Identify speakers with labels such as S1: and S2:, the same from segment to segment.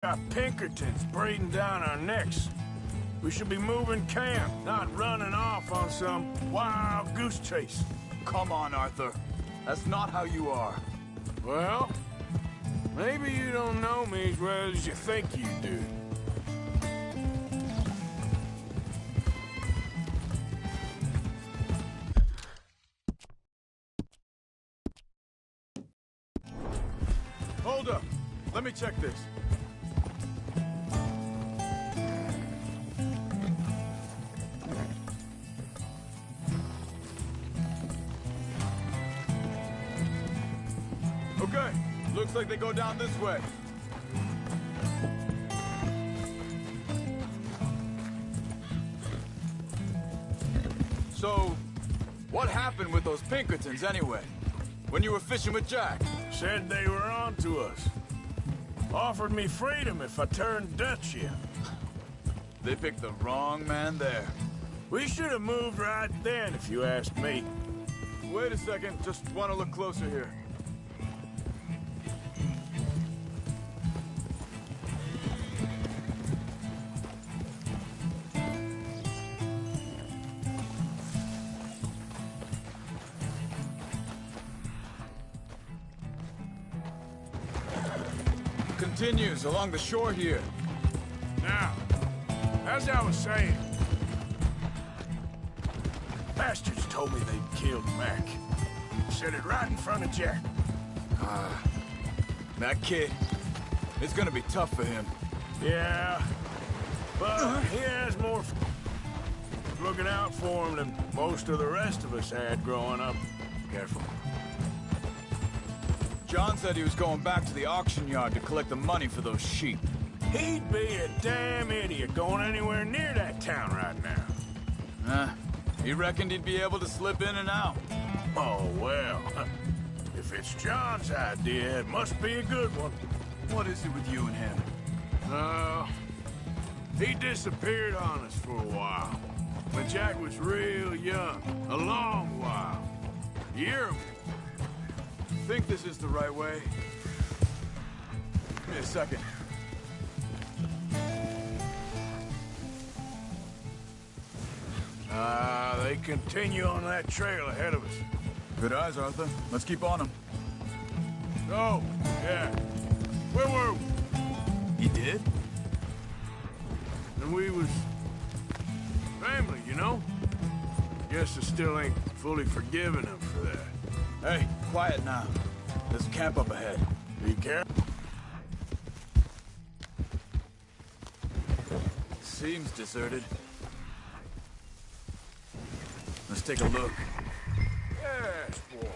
S1: Got Pinkertons breathing down our necks. We should be moving camp, not running off on some wild goose chase.
S2: Come on, Arthur. That's not how you are.
S1: Well, maybe you don't know me as well as you think you do.
S2: Hold up. Let me check this. Okay, looks like they go down this way. So, what happened with those Pinkertons anyway? When you were fishing with Jack?
S1: Said they were on to us. Offered me freedom if I turned Dutch in.
S2: They picked the wrong man there.
S1: We should have moved right then, if you asked me.
S2: Wait a second, just want to look closer here. Continues along the shore here.
S1: Now, as I was saying, bastards told me they'd killed Mac. Said it right in front of Jack.
S2: That kid, it's gonna be tough for him.
S1: Yeah, but he has more looking out for him than most of the rest of us had growing up. Careful.
S2: John said he was going back to the auction yard to collect the money for those sheep.
S1: He'd be a damn idiot going anywhere near that town right now.
S2: He reckoned he'd be able to slip in and out.
S1: Oh, well. If it's John's idea, it must be a good one.
S2: What is it with you and him?
S1: He disappeared on us for a while. When Jack was real young. A long while. Year or more.
S2: Think this is the right way? Give me a second.
S1: They continue on that trail ahead of us.
S2: Good eyes, Arthur. Let's keep on them.
S1: Oh, yeah. Where were we?
S2: You did?
S1: And we was... family, you know? Guess I still ain't fully forgiven him for that.
S2: Hey, quiet now. There's a camp up ahead.
S1: Be careful.
S2: Seems deserted. Let's take a look.
S1: Yes, boy.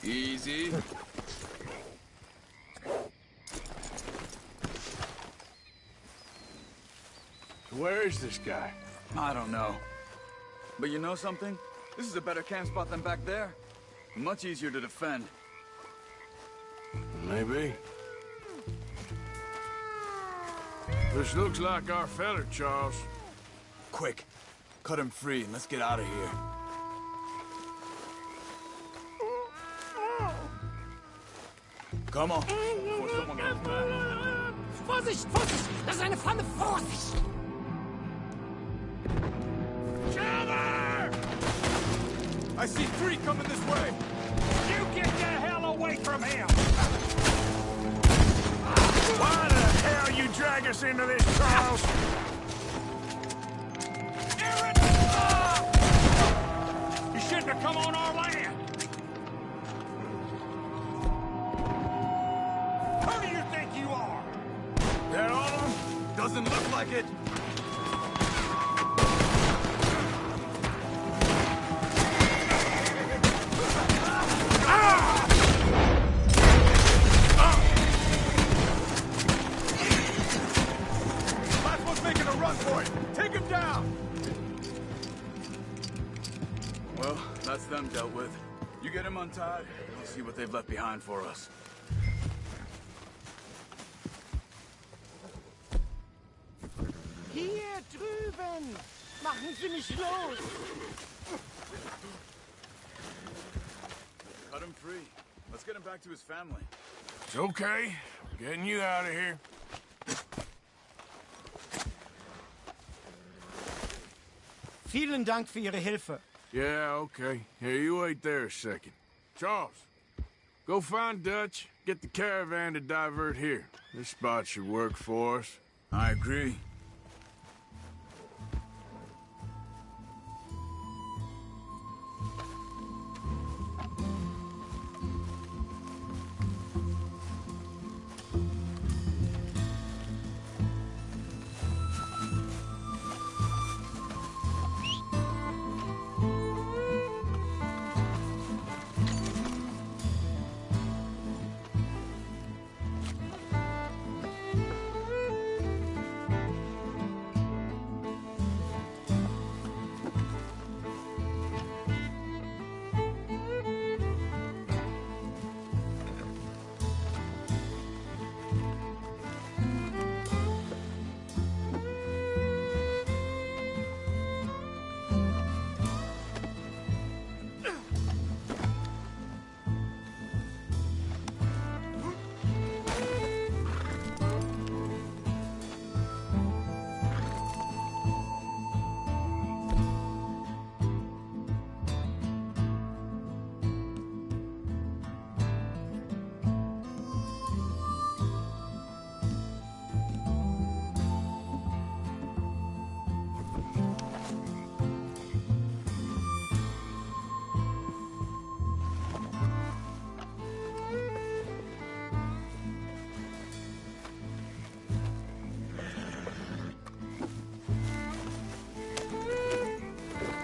S2: Easy.
S1: Where is this guy?
S2: I don't know. But you know something? This is a better camp spot than back there. Much easier to defend.
S1: Maybe. This looks like our feller, Charles.
S2: Quick, cut him free and let's get out of here. Come on, before someone comes back.
S3: Vorsicht, Vorsicht! Das ist eine Pfanne! Vorsicht!
S2: I see three coming this way!
S3: You get the hell away from him!
S1: Why the hell you drag us into this, Charles?
S3: You shouldn't have come on our land! Who do you think you are?
S1: That all of them?
S2: Doesn't look like it! Well, that's them dealt with. You get him untied, we'll see what they've left behind for us.
S3: Hier drüben! Machen Sie mich los!
S2: Cut him free. Let's get him back to his family.
S1: It's okay. I'm getting you out of here.
S3: Vielen Dank für Ihre Hilfe.
S1: Yeah, okay. Here, you wait there a second. Charles, go find Dutch. Get the caravan to divert here. This spot should work for us.
S2: I agree.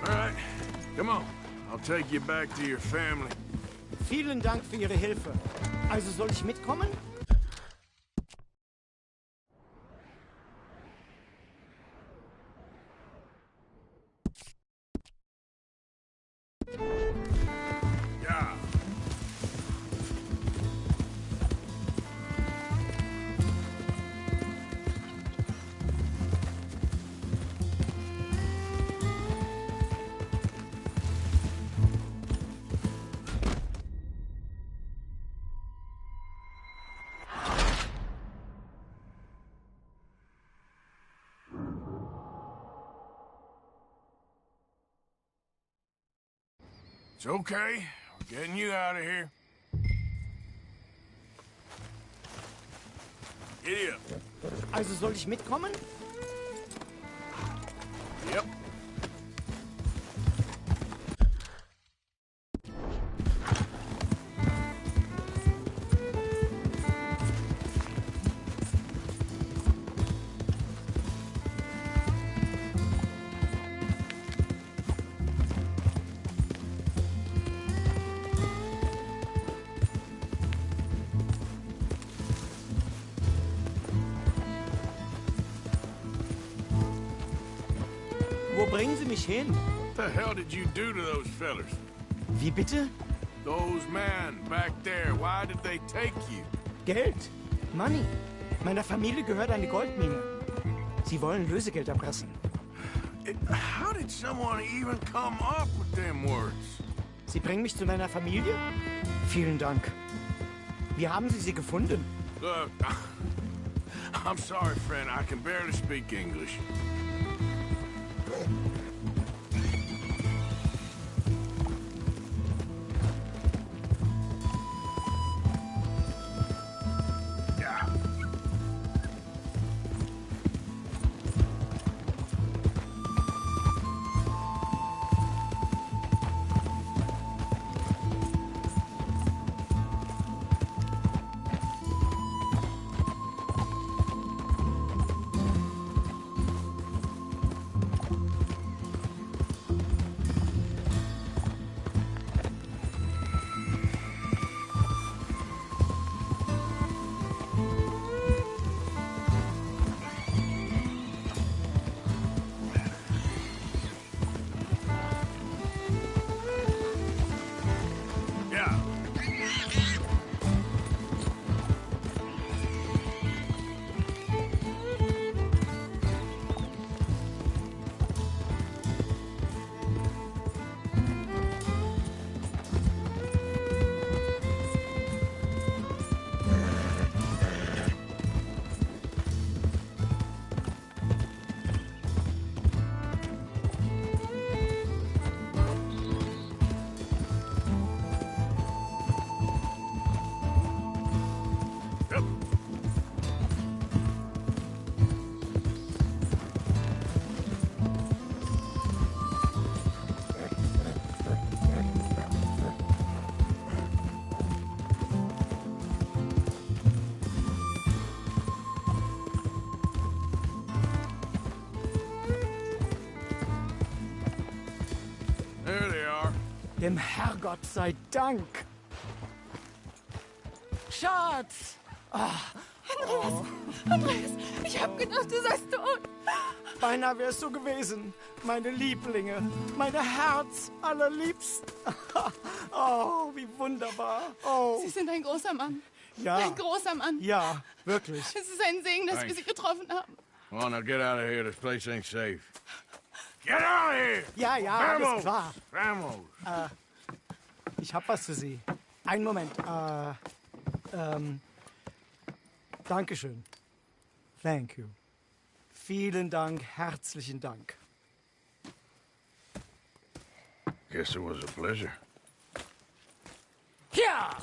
S1: All right, come on. I'll take you back to your family.
S3: Vielen Dank für Ihre Hilfe. Also soll ich mitkommen?
S1: Ja. It's okay. We're getting you out of here. Giddy up.
S3: Also soll ich mitkommen?
S1: Yep.
S3: Wo bringen Sie mich hin?
S1: What the hell did you do to those fellers?
S3: Wie bitte?
S1: Those men back there, why did they take you?
S3: Geld. Money. Meiner Familie gehört eine Goldmine. Sie wollen Lösegeld erpressen.
S1: How did someone even come up with them words?
S3: Sie bringen mich zu meiner Familie? Vielen Dank. Wie haben Sie sie gefunden?
S1: Look, I'm sorry, friend. I can barely speak English. Yeah.
S3: Dem Herrgott sei Dank. Schatz!
S4: Andreas, ich hab gedacht, du seist tot.
S3: Beinahe wär's so gewesen. Meine Lieblinge, meine Herz allerliebsten. Oh, wie wunderbar. Oh,
S4: Sie sind ein großer Mann.
S3: ja.
S4: Ein großer Mann.
S3: Ja, wirklich.
S4: Es ist ein Segen, dass wir Sie getroffen haben.
S1: Well, now get out of here. This place ain't safe. Get out of here!
S3: Ja, ja, alles klar.
S1: Vamos!
S3: Ich hab was für Sie. Einen Moment. Dankeschön. Thank you. Vielen Dank, herzlichen Dank.
S1: Guess it was a pleasure.
S3: Ja!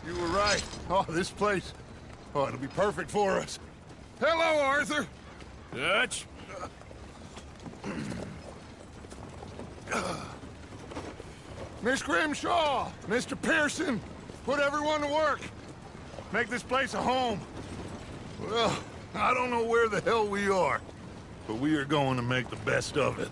S5: You were right. Oh, this place. Oh, it'll be perfect for us. Hello, Arthur.
S1: Dutch?
S5: Miss Grimshaw, Mr. Pearson, put everyone to work. Make this place a home. Well, I don't know where the hell we are, but we are going to make the best of it.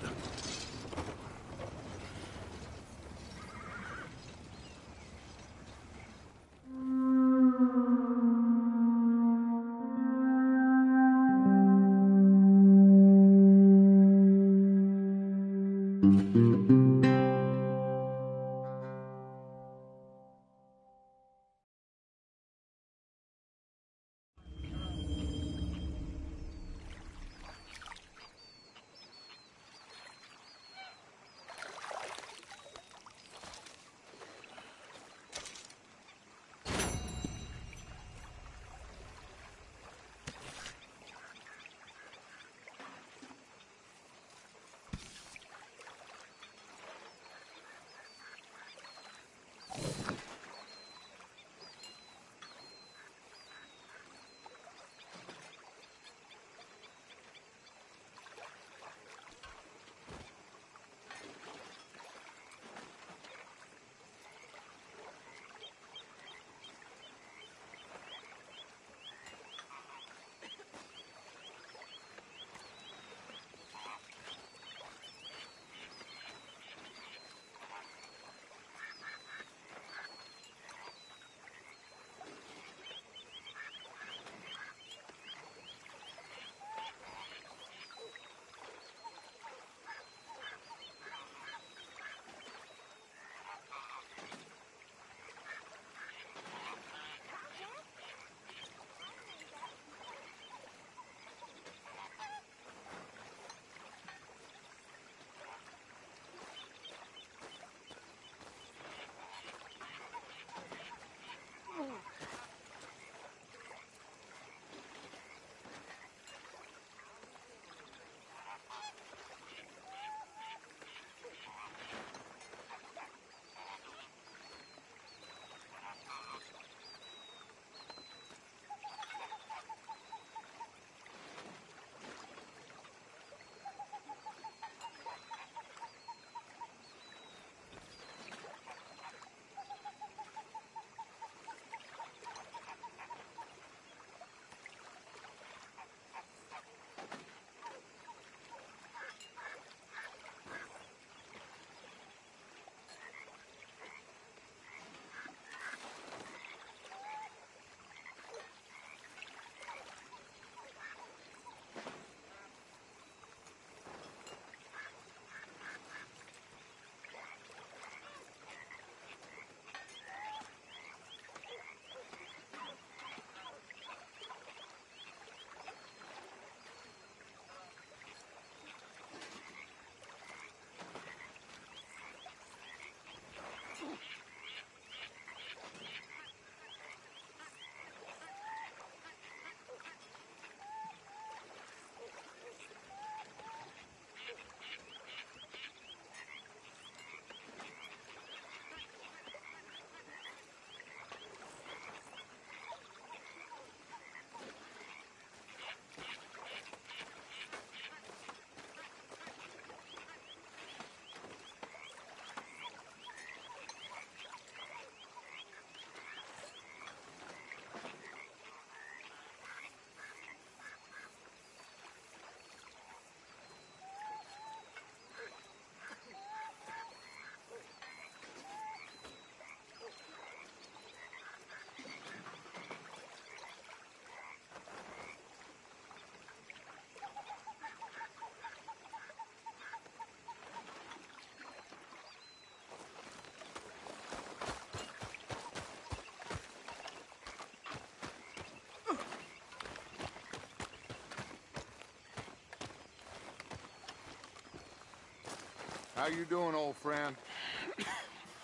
S5: How you doing, old friend?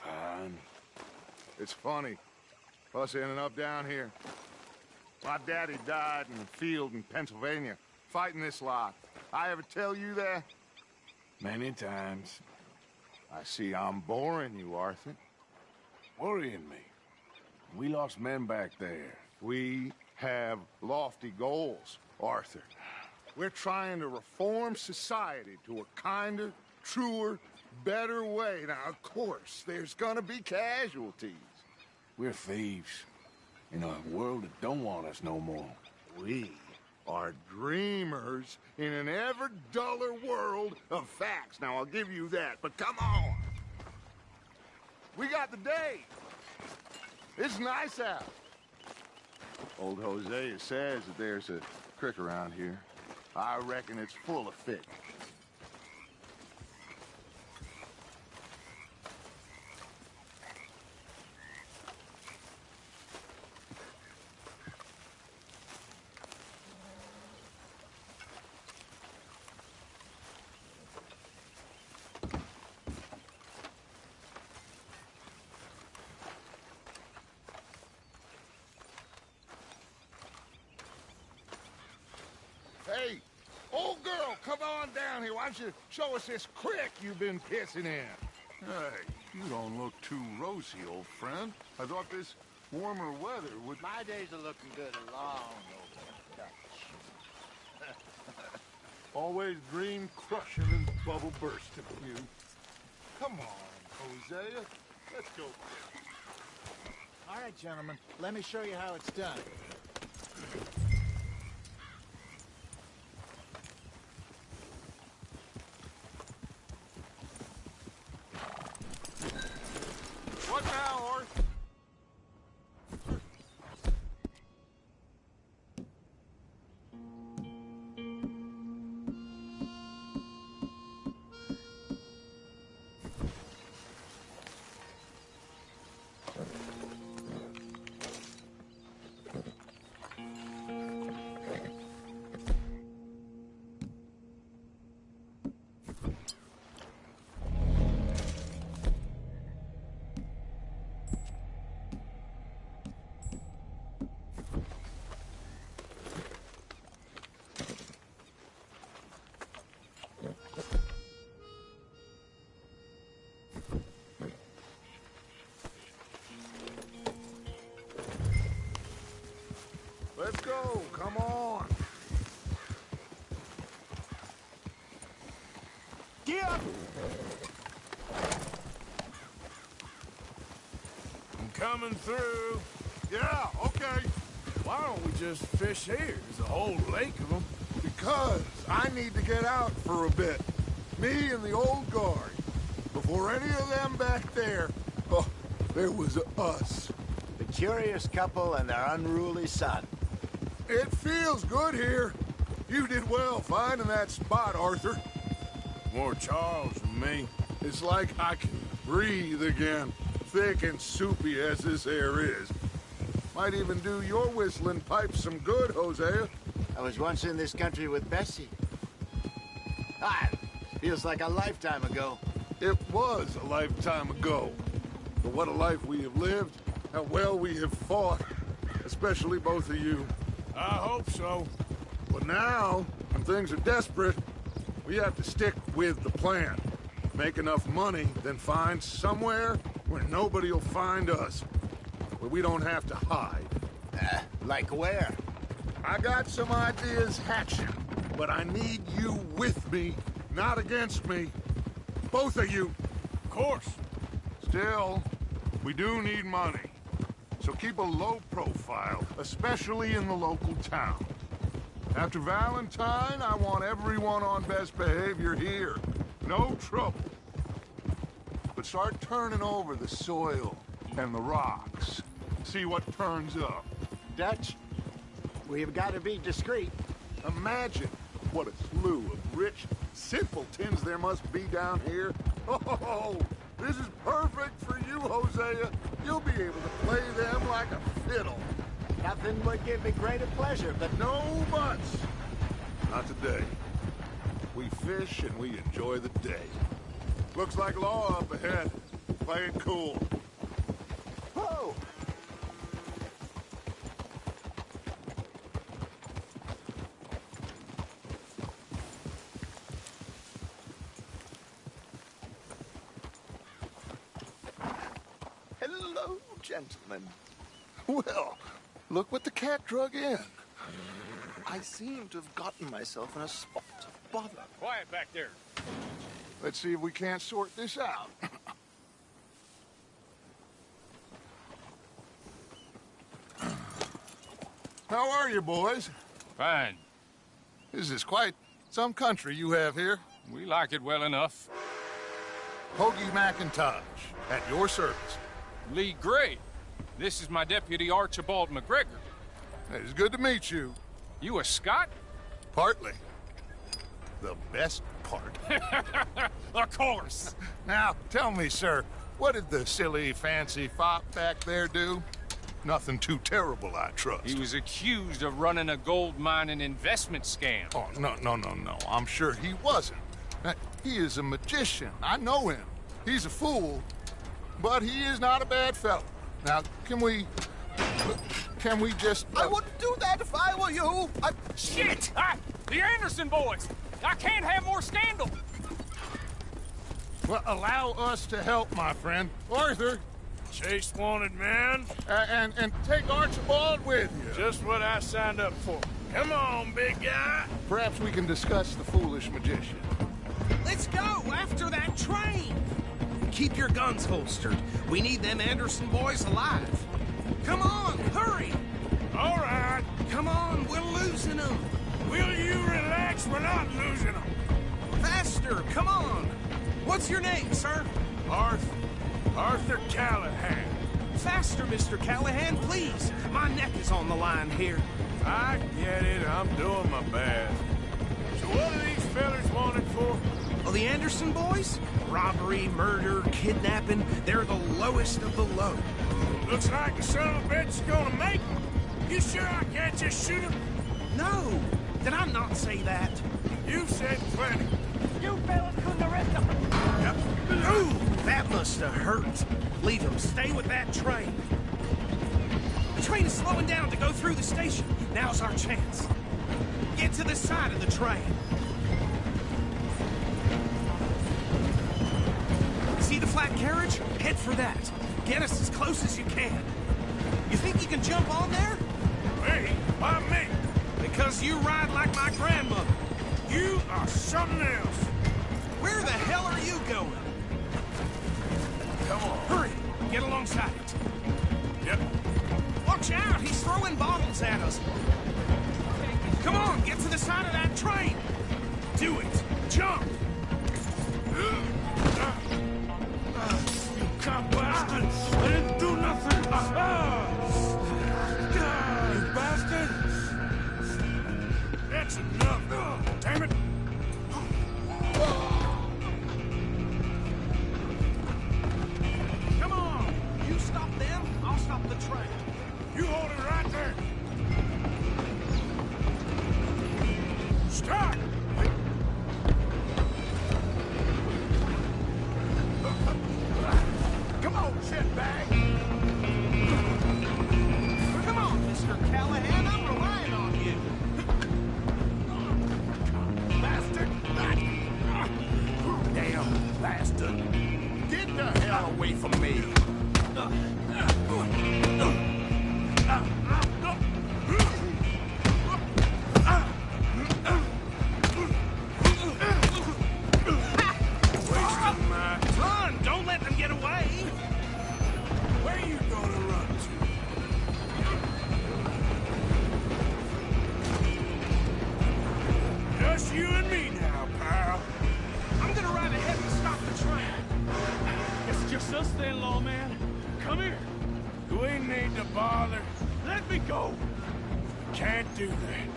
S1: Fine.
S5: It's funny, us ending up down here. My daddy died in the field in Pennsylvania, fighting this lot. I ever tell you that?
S1: Many times.
S5: I see I'm boring you, Arthur.
S1: Worrying me. We lost men back there.
S5: We have lofty goals, Arthur. We're trying to reform society to a kinder, truer, better way. Now, of course, there's gonna be casualties.
S1: We're thieves. In a world that don't want us no more.
S5: We are dreamers in an ever duller world of facts. Now, I'll give you that, but come on. We got the day. It's nice out. Old Hosea says that there's a creek around here. I reckon it's full of fish. Hey, old girl, come on down here. Why don't you show us this creek you've been pissing in? Hey, you don't look too rosy, old friend. I thought this warmer weather would...
S6: My days are looking good along over Dutch.
S5: Always dream crushing and bubble bursting you. Come on, Hosea. Let's go.
S6: All right, gentlemen, let me show you how it's done.
S5: What now, Arthur? Let's go. Come on.
S3: Get up!
S1: I'm coming through.
S5: Yeah, okay.
S1: Why don't we just fish here? There's a whole lake of them.
S5: Because I need to get out for a bit. Me and the old guard. Before any of them back there, oh, there was us.
S6: The curious couple and their unruly son.
S5: It feels good here. You did well finding that spot, Arthur.
S1: More Charles than me.
S5: It's like I can breathe again, thick and soupy as this air is. Might even do your whistling pipes some good, Hosea.
S6: I was once in this country with Bessie. Ah, feels like a lifetime ago.
S5: It was a lifetime ago. But what a life we have lived, how well we have fought, especially both of you.
S1: I hope so.
S5: But now, when things are desperate, we have to stick with the plan. Make enough money, then find somewhere where nobody will find us. Where we don't have to hide.
S6: Like where?
S5: I got some ideas hatching, but I need you with me, not against me. Both of you.
S1: Of course.
S5: Still, we do need money. So keep a low profile, especially in the local town. After Valentine, I want everyone on best behavior here. No trouble. But start turning over the soil and the rocks. See what turns up.
S6: Dutch, we've got to be discreet.
S5: Imagine what a slew of rich simpletons there must be down here. Oh, this is perfect for you, Hosea. You'll be able to play them like a fiddle.
S6: Nothing would give me greater pleasure, but
S5: No buts. Not today. We fish and we enjoy the day. Looks like law up ahead. Play it cool.
S6: Whoa!
S5: Hello, gentlemen. Well, look what the cat drug in. I seem to have gotten myself in a spot of bother.
S7: Quiet back there.
S5: Let's see if we can't sort this out. How are you, boys?
S7: Fine.
S5: This is quite some country you have here.
S7: We like it well enough.
S5: Hoagie McIntosh, at your service.
S7: Lee Gray. This is my deputy Archibald McGregor.
S5: It's good to meet you.
S7: You a Scot?
S5: Partly. The best part.
S7: Of course.
S5: Now, tell me, sir, what did the silly, fancy fop back there do? Nothing too terrible, I trust.
S7: He was accused of running a gold mining investment scam.
S5: Oh, no. I'm sure he wasn't. He is a magician. I know him. He's a fool, but he is not a bad fellow. Now, can we just...
S8: I wouldn't do that if I were you.
S7: Shit! The Anderson boys! I can't have more scandal!
S5: Well, allow us to help, my friend. Arthur,
S1: Chase wanted man.
S5: and take Archibald with you.
S1: Just what I signed up for. Come on, big guy.
S5: Perhaps we can discuss the foolish magician.
S8: Let's go after that train. Keep your guns holstered. We need them Anderson boys alive. Come on, hurry.
S1: All right.
S8: Come on, we're losing them.
S1: Will you relax? We're not losing them.
S8: Faster, come on. What's your name, sir?
S1: Arthur Callahan.
S8: Faster, Mr. Callahan, please. My neck is on the line here.
S1: I get it. I'm doing my best. So what are these fellas wanted for?
S8: Well, the Anderson boys? Robbery, murder, kidnapping. They're the lowest of the low.
S1: Looks like the son of a bitch is gonna make it. You sure I can't just shoot him?
S8: No. Did I not say that?
S1: You said plenty.
S3: You fellas couldn't arrest them.
S8: Ooh, that must have hurt. Leave him. Stay with that train. The train is slowing down to go through the station. Now's our chance. Get to the side of the train. See the flat carriage? Head for that. Get us as close as you can. You think you can jump on there?
S1: Hey, why me?
S8: Because you ride like my grandmother.
S1: You are something else.
S8: Where the hell are you going?
S1: Come on.
S8: Hurry. Get alongside it.
S1: Yep.
S8: Watch out! He's throwing bottles at us. Come on, get to the side of that train. Do it. Jump.
S1: You cop bastard. I didn't do nothing. You bastard. That's enough. Damn it.
S8: Come on. You stop them, I'll stop the train.
S1: You hold it right there. Stop!
S5: Come on, shitbag.
S8: Come on, Mr. Callahan, I'm relying on you.
S5: Bastard.
S8: Damn bastard.
S5: Get the hell away from me.
S1: Wasting my...
S8: Run! Don't let them get away!
S1: Where you gonna run to? Just you and me now, pal.
S8: I'm gonna ride ahead and stop the train.
S1: It's just us then, lawman. Come here. Do we need to bother? Let me go. Can't do that.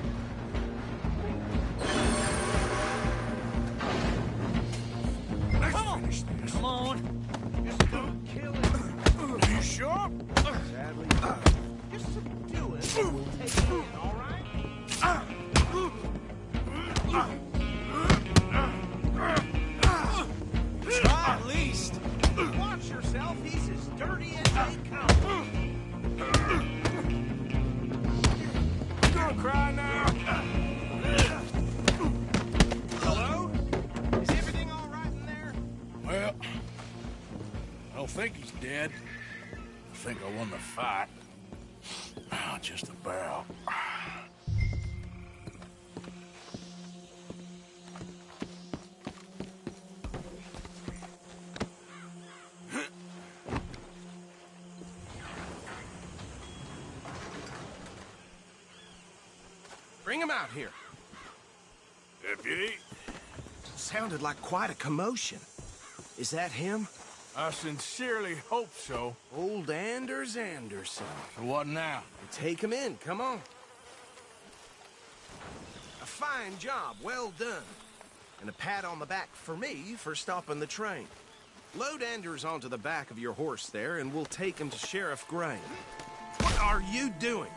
S1: Let's finish this.
S8: Come on. Just don't kill it.
S1: Are you sure?
S8: Sadly, just subdue it. We'll take it in, all right? Try.
S1: Well, I don't think he's dead. I think I won the fight. Oh, just about.
S8: Bring him out here.
S1: Deputy,
S8: Sounded like quite a commotion. Is that him?
S1: I sincerely hope so.
S8: Old Anders Anderson.
S1: So what now?
S8: Take him in, come on. A fine job, well done. And a pat on the back for me for stopping the train. Load Anders onto the back of your horse there, and we'll take him to Sheriff Gray. What are you doing?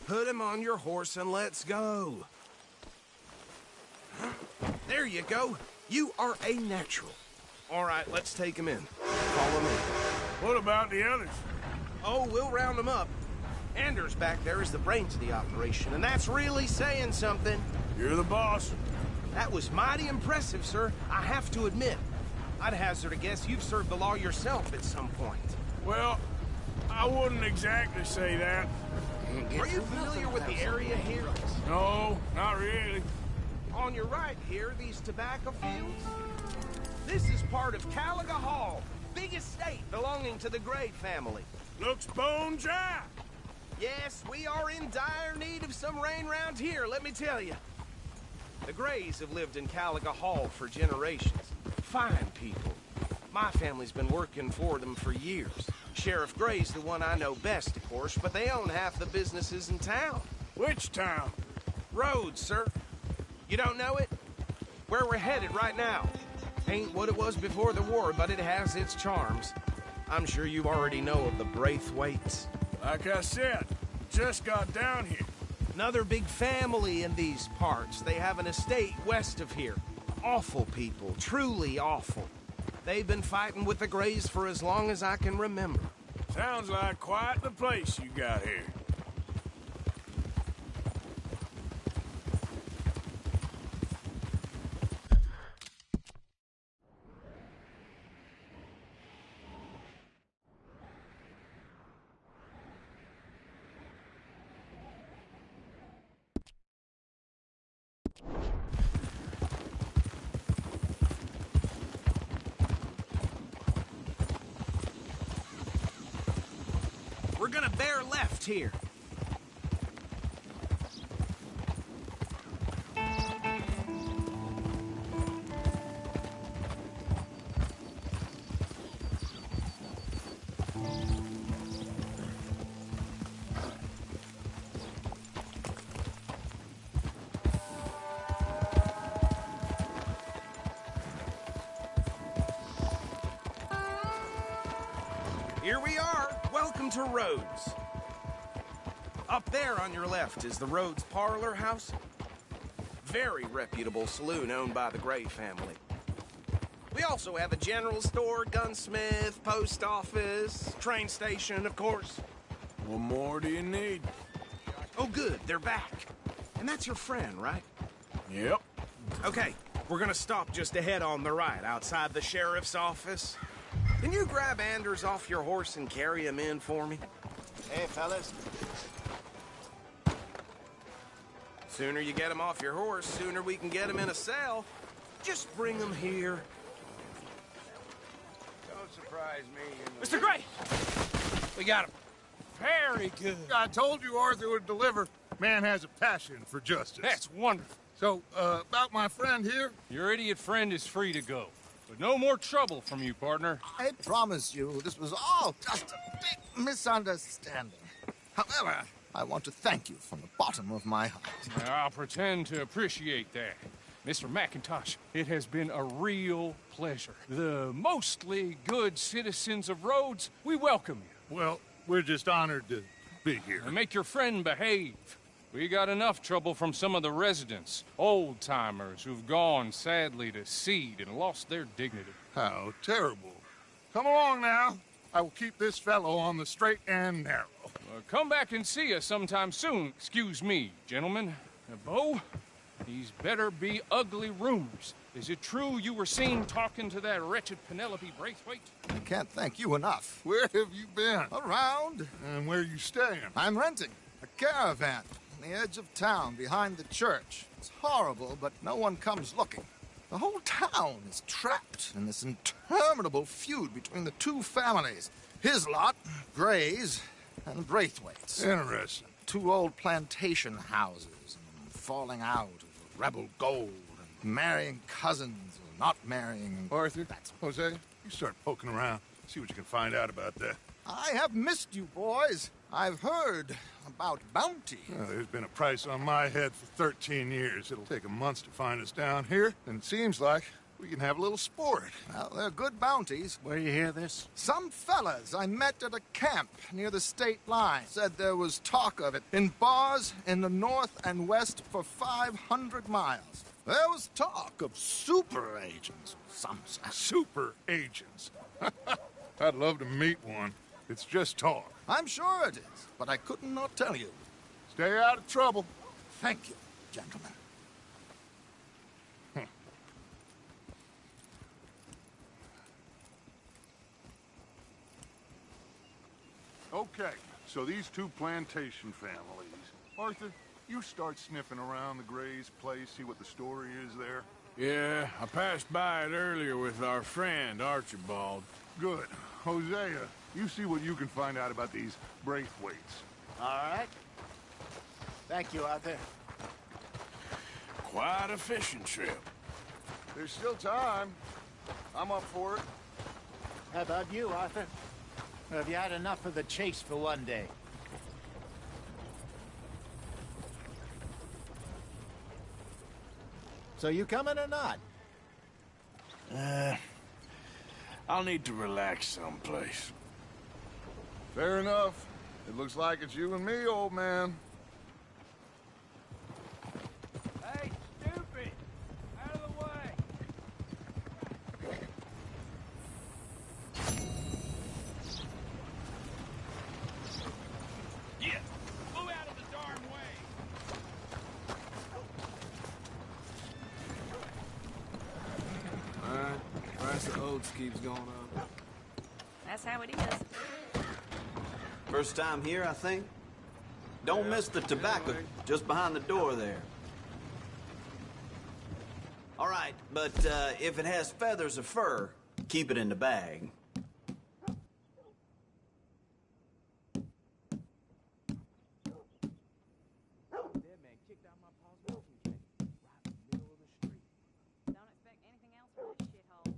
S8: Put him on your horse and let's go. There you go. You are a natural. All right, let's take him in. Follow me.
S1: What about the others?
S8: Oh, we'll round them up. Anders back there is the brains of the operation, and that's really saying something.
S1: You're the boss.
S8: That was mighty impressive, sir. I have to admit. I'd hazard a guess you've served the law yourself at some point.
S1: Well, I wouldn't exactly say that.
S8: Are you familiar with the area here?
S1: No, not really.
S8: On your right here, these tobacco fields. This is part of Caliga Hall, big estate belonging to the Gray family.
S1: Looks bone dry.
S8: Yes, we are in dire need of some rain round here, let me tell you. The Grays have lived in Caliga Hall for generations. Fine people. My family's been working for them for years. Sheriff Gray's the one I know best, of course, but they own half the businesses in town.
S1: Which town?
S8: Rhodes, sir. You don't know it? Where we're headed right now. Ain't what it was before the war, but it has its charms. I'm sure you already know of the Braithwaites.
S1: Like I said, just got down here.
S8: Another big family in these parts. They have an estate west of here. Awful people, truly awful. They've been fighting with the Grays for as long as I can remember.
S1: Sounds like quite the place you got here.
S8: We're gonna bear left here. Here we are. Welcome to Rhodes. Up there on your left is the Rhodes Parlor House. Very reputable saloon owned by the Gray family. We also have a general store, gunsmith, post office, train station, of course.
S1: What more do you need?
S8: Oh, good. They're back. And that's your friend, right?
S1: Yep.
S8: Okay, we're gonna stop just ahead on the right, outside the sheriff's office. Can you grab Anders off your horse and carry him in for me?
S6: Hey, fellas.
S8: Sooner you get him off your horse, sooner we can get him in a cell. Just bring him here.
S6: Don't surprise me.
S7: Mr. Gray! We got him. Very good.
S5: I told you Arthur would deliver. Man has a passion for justice.
S7: That's wonderful.
S5: So, about my friend here?
S7: Your idiot friend is free to go. But no more trouble from you, partner.
S9: I promise you, this was all just a big misunderstanding. However, I want to thank you from the bottom of my heart.
S7: I'll pretend to appreciate that. Mr. McIntosh, it has been a real pleasure. The mostly good citizens of Rhodes, we welcome you.
S5: Well, we're just honored to be here.
S7: And make your friend behave. We got enough trouble from some of the residents, old-timers who've gone, sadly, to seed and lost their dignity.
S5: How terrible. Come along now. I will keep this fellow on the straight and narrow.
S7: Come back and see us sometime soon. Excuse me, gentlemen. Now, Bo, these better be ugly rumors. Is it true you were seen talking to that wretched Penelope Braithwaite?
S9: I can't thank you enough.
S5: Where have you been?
S9: Around.
S5: And where you staying?
S9: I'm renting a caravan on the edge of town behind the church. It's horrible, but no one comes looking. The whole town is trapped in this interminable feud between the two families. His lot, Gray's, and Braithwaite's.
S5: Interesting.
S9: Two old plantation houses, and falling out of rebel gold, and marrying cousins, or not marrying.
S5: Arthur, Jose, you start poking around. See what you can find out about that.
S9: I have missed you, boys. I've heard about bounty.
S5: Well, there's been a price on my head for 13 years. It'll take a month to find us down here, and it seems like we can have a little sport.
S9: Well, they're good bounties.
S3: Where you hear this?
S9: Some fellas I met at a camp near the state line said there was talk of it in bars in the north and west for 500 miles. There was talk of super agents, some said.
S5: Super agents. I'd love to meet one. It's just talk.
S9: I'm sure it is, but I couldn't not tell you.
S5: Stay out of trouble.
S9: Thank you, gentlemen.
S5: Okay, so these two plantation families. Arthur, you start sniffing around the Gray's place, see what the story is there.
S1: Yeah, I passed by it earlier with our friend, Archibald.
S5: Good. Hosea, you see what you can find out about these Braithwaites.
S6: All right. Thank you, Arthur.
S1: Quite a fishing trip.
S5: There's still time. I'm up for it.
S6: How about you, Arthur? Or have you had enough of the chase for one day? So you coming or not?
S1: I'll need to relax someplace.
S5: Fair enough. It looks like it's you and me, old man.
S7: Hey, stupid! Out of the way! Yeah! Move out of the darn way!
S1: Price of oats keeps going up.
S10: That's how it is.
S11: First time here, I think. Don't miss the tobacco just behind the door there. All right, but if it has feathers or fur, keep it in the bag.
S10: Don't expect anything else from this shithole.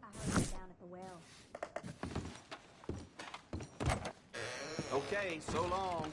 S10: I heard you down at the well.
S11: Okay, so long.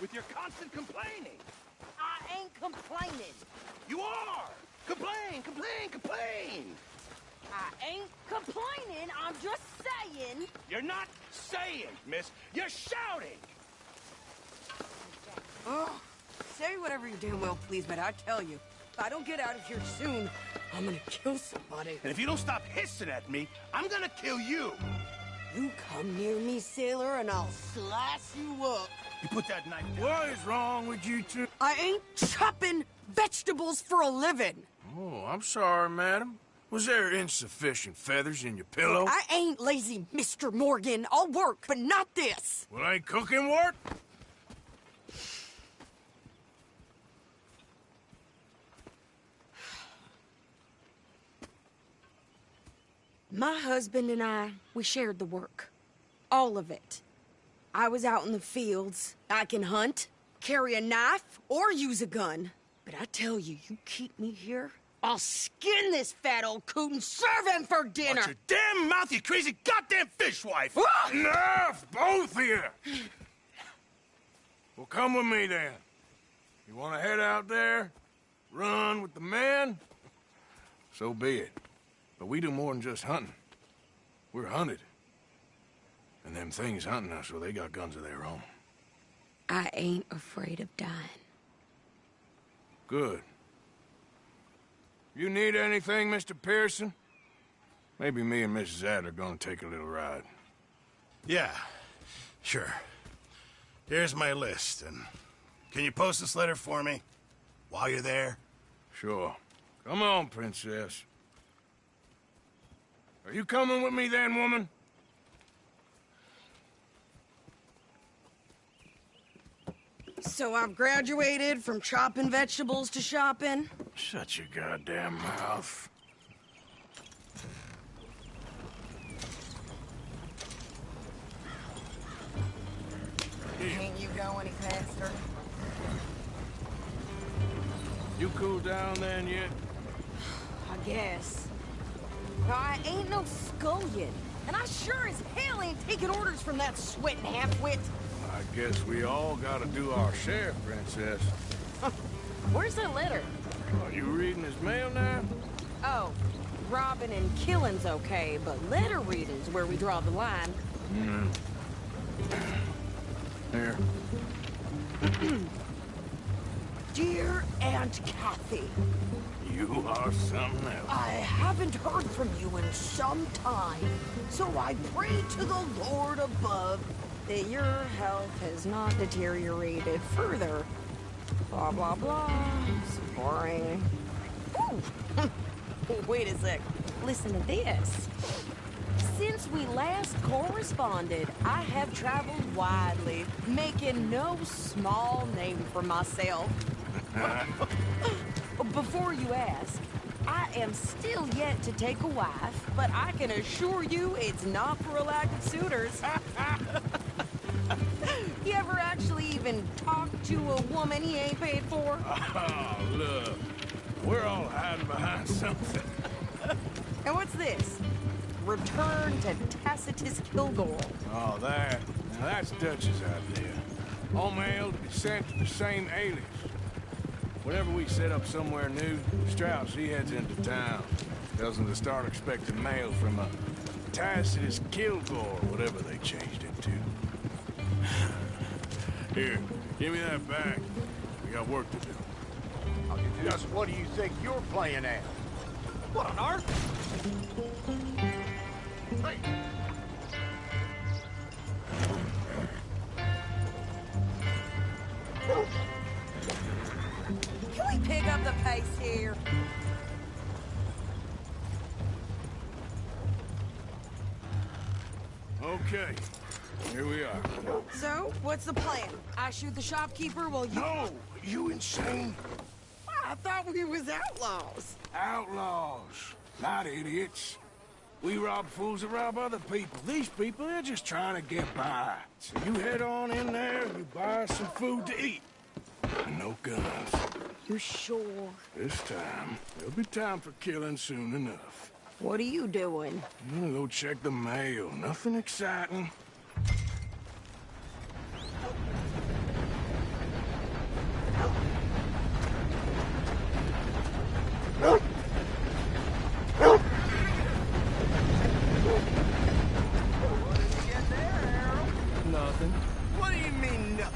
S8: With your constant complaining.
S12: I ain't complaining.
S8: You are! Complain, complain, complain!
S12: I ain't complaining. I'm just saying.
S8: You're not saying, miss. You're shouting!
S12: Oh, say whatever you damn well please, but I tell you, if I don't get out of here soon, I'm gonna kill somebody.
S8: And if you don't stop hissing at me, I'm gonna kill you!
S12: You come near me, sailor, and I'll slice you up.
S8: You put that knife down.
S1: What is wrong with you two?
S12: I ain't chopping vegetables for a living.
S1: Oh, I'm sorry, madam. Was there insufficient feathers in your pillow?
S12: I ain't lazy, Mr. Morgan. I'll work, but not this.
S1: Well, ain't cooking work?
S12: My husband and I, we shared the work. All of it. I was out in the fields. I can hunt, carry a knife, or use a gun. But I tell you, you keep me here, I'll skin this fat old coot and serve him for dinner.
S8: Watch your damn mouth, you crazy goddamn fishwife!
S1: Enough, both of you! Well, come with me, then. You want to head out there, run with the men? So be it. But we do more than just hunting. We're hunted. And them things hunting us, well, they got guns of their own.
S12: I ain't afraid of dying.
S1: Good. You need anything, Mr. Pearson? Maybe me and Mrs. Ad are gonna take a little ride.
S8: Yeah, sure. Here's my list, and can you post this letter for me while you're there?
S1: Sure. Come on, Princess. Are you coming with me then, woman?
S12: So I've graduated from chopping vegetables to shopping?
S1: Shut your goddamn mouth.
S12: Can't you go any faster?
S1: You cooled down then yet?
S12: I guess. I ain't no scullion, and I sure as hell ain't taking orders from that sweating half-wit.
S1: I guess we all gotta do our share, Princess.
S12: Where's that letter?
S1: Are you reading his mail now?
S12: Oh, robbing and killing's okay, but letter reading's where we draw the line.
S1: Here.
S12: Dear Aunt Kathy.
S1: You are something else.
S12: I haven't heard from you in some time, so I pray to the Lord above that your health has not deteriorated further. Blah, blah, blah. It's boring. Ooh. Wait a sec. Listen to this. Since we last corresponded, I have traveled widely, making no small name for myself. Before you ask, I am still yet to take a wife, but I can assure you it's not for a lack of suitors. You ever actually even talk to a woman he ain't paid for?
S1: Oh, look. We're all hiding behind something.
S12: And what's this? Return to Tacitus Kilgore.
S1: Oh, that. Now that's Dutch's idea. All mail to be sent to the same alias. Whenever we set up somewhere new, Strauss, he heads into town. Tells them to start expecting mail from a Tacitus Kilgore, whatever they changed it to. Here, give me that back. We got work to do.
S6: Just what do you think you're playing at?
S8: What on earth?
S6: Hey.
S12: Can we pick up the pace here?
S1: Okay, here we are.
S12: So, what's the plan? I shoot the shopkeeper while you...
S1: No! You insane?
S12: I thought we was outlaws.
S1: Outlaws, not idiots. We rob fools that rob other people. These people, they're just trying to get by. So you head on in there and you buy us some food to eat. And no guns.
S12: You sure?
S1: This time, there'll be time for killing soon enough.
S12: What are you doing?
S1: I'm gonna go check the mail. Nothing exciting.
S3: Nothing.
S6: What do you mean, no?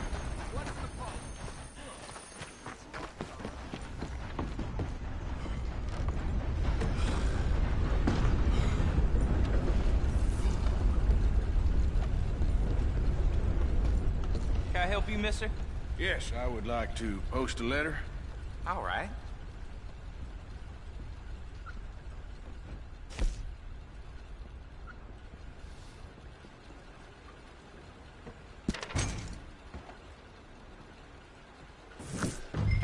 S13: Can I help you, mister?
S1: Yes, I would like to post a letter.
S13: All right.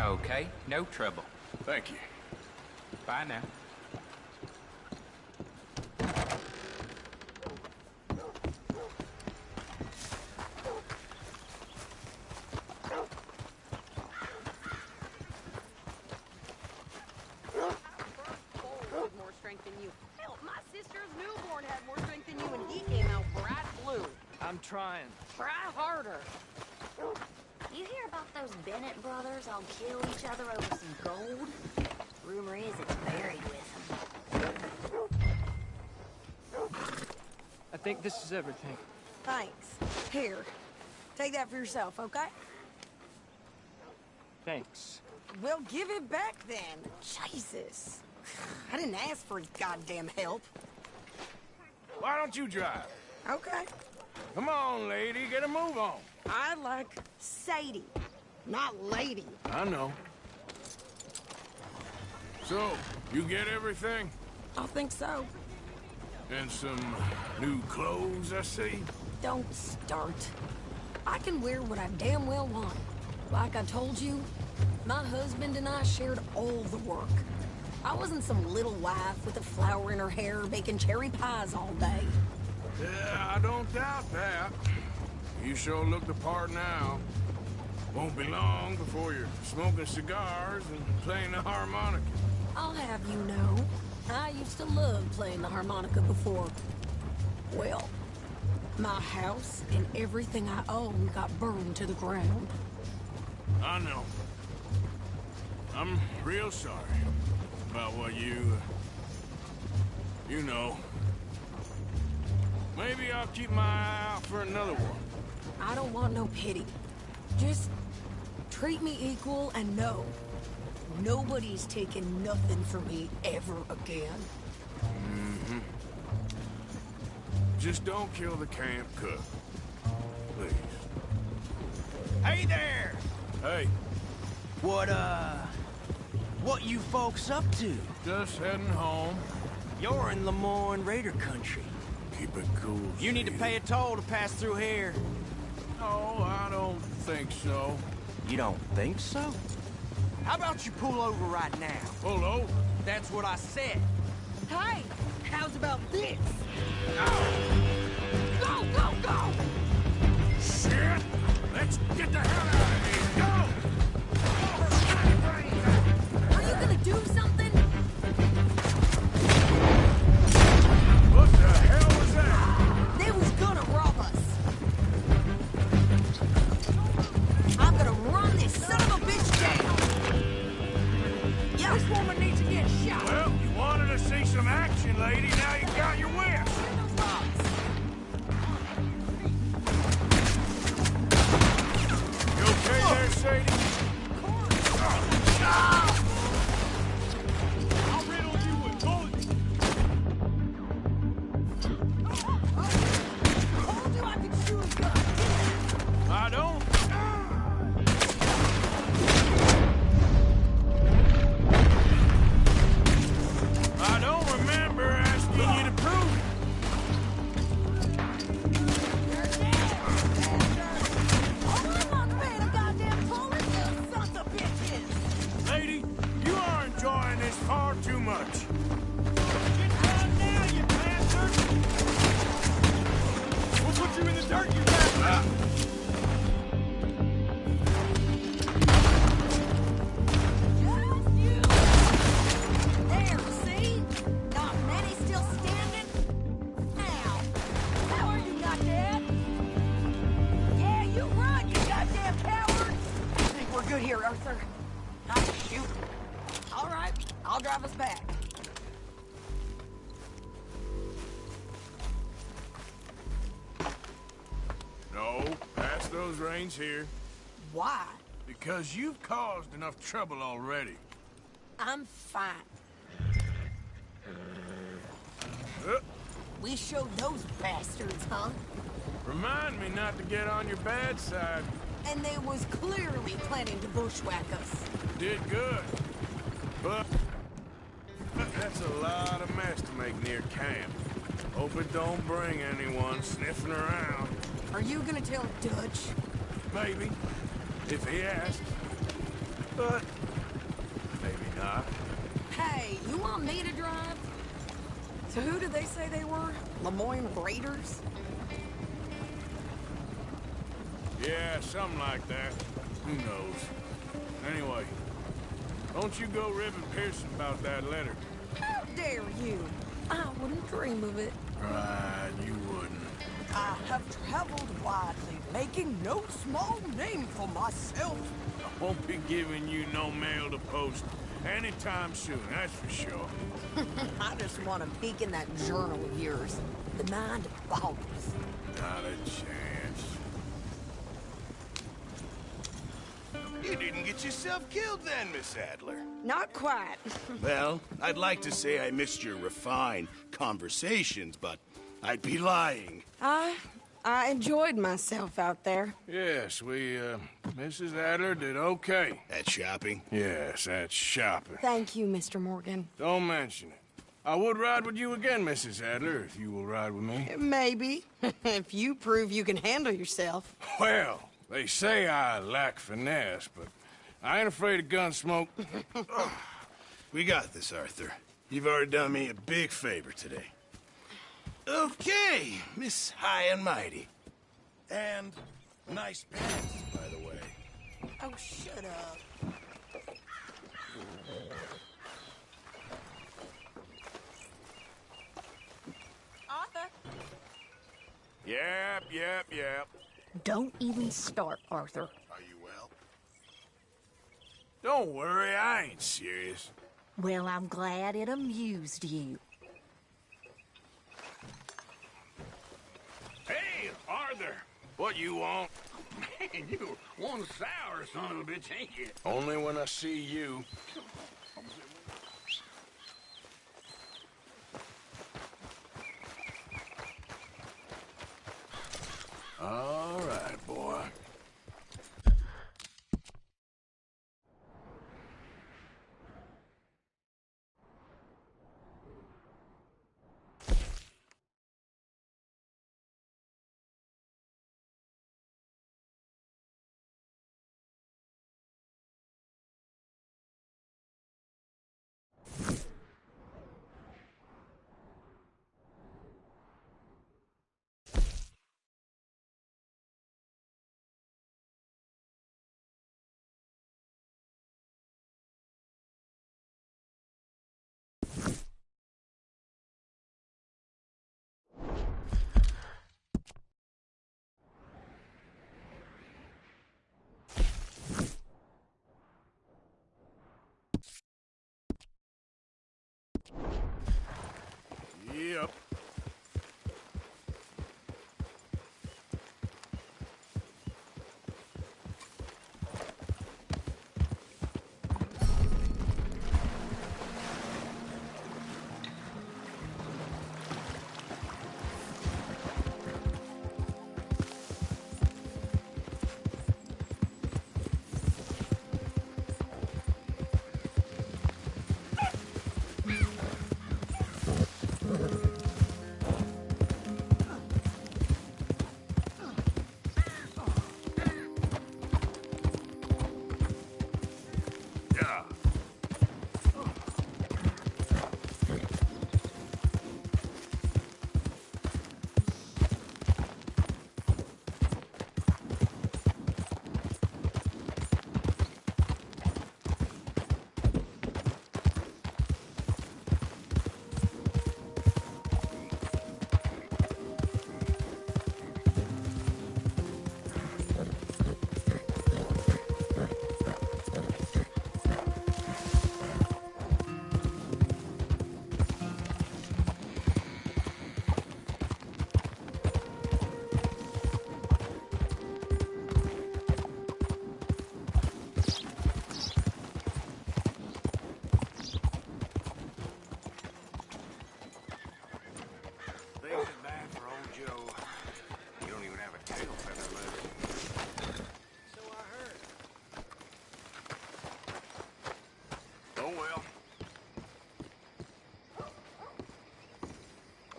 S13: Okay, no trouble.
S1: Thank you.
S13: Bye now.
S12: More strength than you. Hell, my sister's newborn had more strength than you, and he came out bright blue.
S3: I'm trying.
S12: Try harder.
S10: You hear about those Bennett brothers all kill each other over some gold? Rumor is it's buried with them.
S3: I think this is everything.
S12: Thanks. Here, take that for yourself, okay?
S3: Thanks.
S12: Well, give it back then. Jesus. I didn't ask for his goddamn help.
S1: Why don't you drive?
S12: Okay.
S1: Come on, lady, get a move on.
S12: I like Sadie, not lady.
S1: I know. So, you get everything?
S12: I think so.
S1: And some new clothes, I see?
S12: Don't start. I can wear what I damn well want. Like I told you, my husband and I shared all the work. I wasn't some little wife with a flower in her hair baking cherry pies all day.
S1: Yeah, I don't doubt that. You sure look the part now. Won't be long before you're smoking cigars and playing the harmonica.
S12: I'll have you know, I used to love playing the harmonica before. Well, my house and everything I own got burned to the ground.
S1: I know. I'm real sorry about what you know. Maybe I'll keep my eye out for another one.
S12: I don't want no pity. Just treat me equal and know nobody's taking nothing from me ever again.
S1: Mm-hmm. Just don't kill the camp cook. Please.
S6: Hey there!
S1: Hey.
S6: What you folks up to?
S1: Just heading home.
S6: You're in Lemoyne Raider country.
S1: Keep it cool.
S6: You need to pay a toll to pass through here.
S1: No, I don't think so.
S6: You don't think so? How about you pull over right now?
S1: Pull over?
S6: That's what I said.
S12: Hey, how's about this?
S1: Go, go, go! Shit! Let's get the hell out of here! Go!
S12: Are you gonna do something?
S1: What the hell was that?
S12: They was gonna rob us. I'm gonna run this son of a bitch down. Yeah, this woman needs to get shot.
S1: Well, you wanted to see some action, lady. Now you got your wish.
S12: Here, Arthur. Ah, shoot. All right, I'll drive us back.
S1: No, pass those reins here.
S12: Why?
S1: Because you've caused enough trouble already.
S12: I'm fine. We showed those bastards, huh?
S1: Remind me not to get on your bad side.
S12: And they was clearly planning to bushwhack us.
S1: Did good. But that's a lot of mess to make near camp. Hope it don't bring anyone sniffing around.
S12: Are you gonna tell Dutch?
S1: Maybe, if he asks. But maybe not.
S12: Hey, you want me to drive? So who did they say they were? Lemoyne Raiders?
S1: Yeah, something like that. Who knows? Anyway, don't you go ribbing Pearson about that letter.
S12: How dare you? I wouldn't dream of it.
S1: Right, you wouldn't.
S12: I have traveled widely, making no small name for myself.
S1: I won't be giving you no mail to post anytime soon, that's for sure.
S12: I just want to peek in that journal of yours. The mind boggles.
S1: Not a chance.
S14: You didn't get yourself killed then, Miss Adler.
S12: Not quite.
S14: Well, I'd like to say I missed your refined conversations, but I'd be lying.
S12: I enjoyed myself out there.
S1: Yes, Mrs. Adler did okay.
S14: At shopping?
S1: Yes, at shopping.
S12: Thank you, Mr. Morgan.
S1: Don't mention it. I would ride with you again, Mrs. Adler, if you will ride with me.
S12: Maybe. If you prove you can handle yourself.
S1: Well, they say I lack finesse, but I ain't afraid of gun smoke.
S14: We got this, Arthur. You've already done me a big favor today. Okay, Miss High and Mighty. And nice pants, by the way.
S12: Oh, shut up.
S4: Arthur?
S1: Yep.
S10: Don't even start, Arthur.
S14: Are you well?
S1: Don't worry, I ain't serious.
S10: Well, I'm glad it amused you.
S1: Hey, Arthur, what you want?
S15: Man, you one sour son of a bitch, ain't you?
S1: Only when I see you. All right, boy.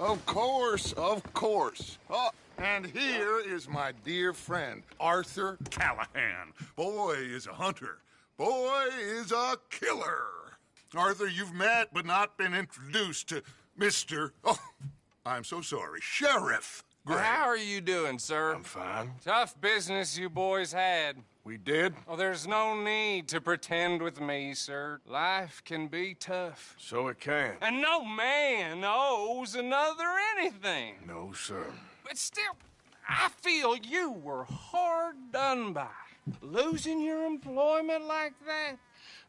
S5: Of course, of course. Oh, and here is my dear friend, Arthur Callahan. Boy is a hunter. Boy is a killer. Arthur, you've met but not been introduced to Mr. Oh, I'm so sorry, Sheriff Gray.
S16: How are you doing, sir?
S1: I'm fine.
S16: Tough business you boys had.
S1: We did?
S16: Oh, there's no need to pretend with me, sir. Life can be tough.
S1: So it can.
S16: And no man owes another anything.
S1: No, sir.
S16: But still, I feel you were hard done by. Losing your employment like that.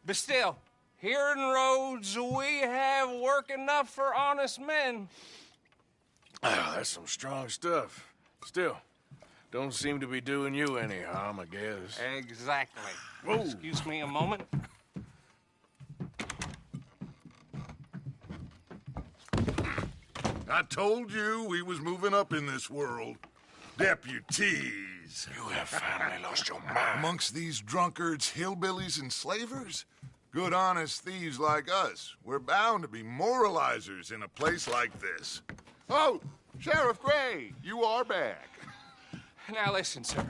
S16: But still, here in Rhodes, we have work enough for honest men.
S1: Ah, that's some strong stuff. Still, don't seem to be doing you any harm, I guess.
S16: Exactly.
S1: Whoa.
S16: Excuse me a moment.
S5: I told you we was moving up in this world. Deputies.
S1: You have finally lost your mind.
S5: Amongst these drunkards, hillbillies, and slavers? Good, honest thieves like us. We're bound to be moralizers in a place like this. Oh, Sheriff Gray, you are back.
S16: Now listen, sir.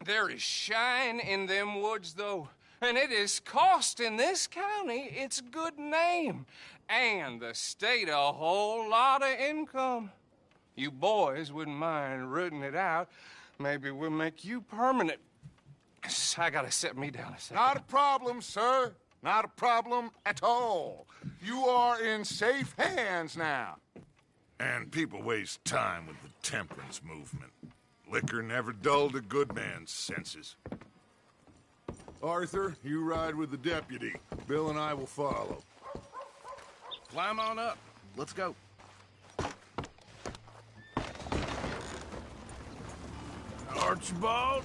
S16: There is shine in them woods, though, and it is costing this county its good name and the state a whole lot of income. You boys wouldn't mind rooting it out. Maybe we'll make you permanent. I gotta sit me down a second.
S5: Not a problem, sir. Not a problem at all. You are in safe hands now. And people waste time with the temperance movement. Liquor never dulled a good man's senses. Arthur, you ride with the deputy. Bill and I will follow.
S8: Climb on up. Let's go.
S1: Archibald?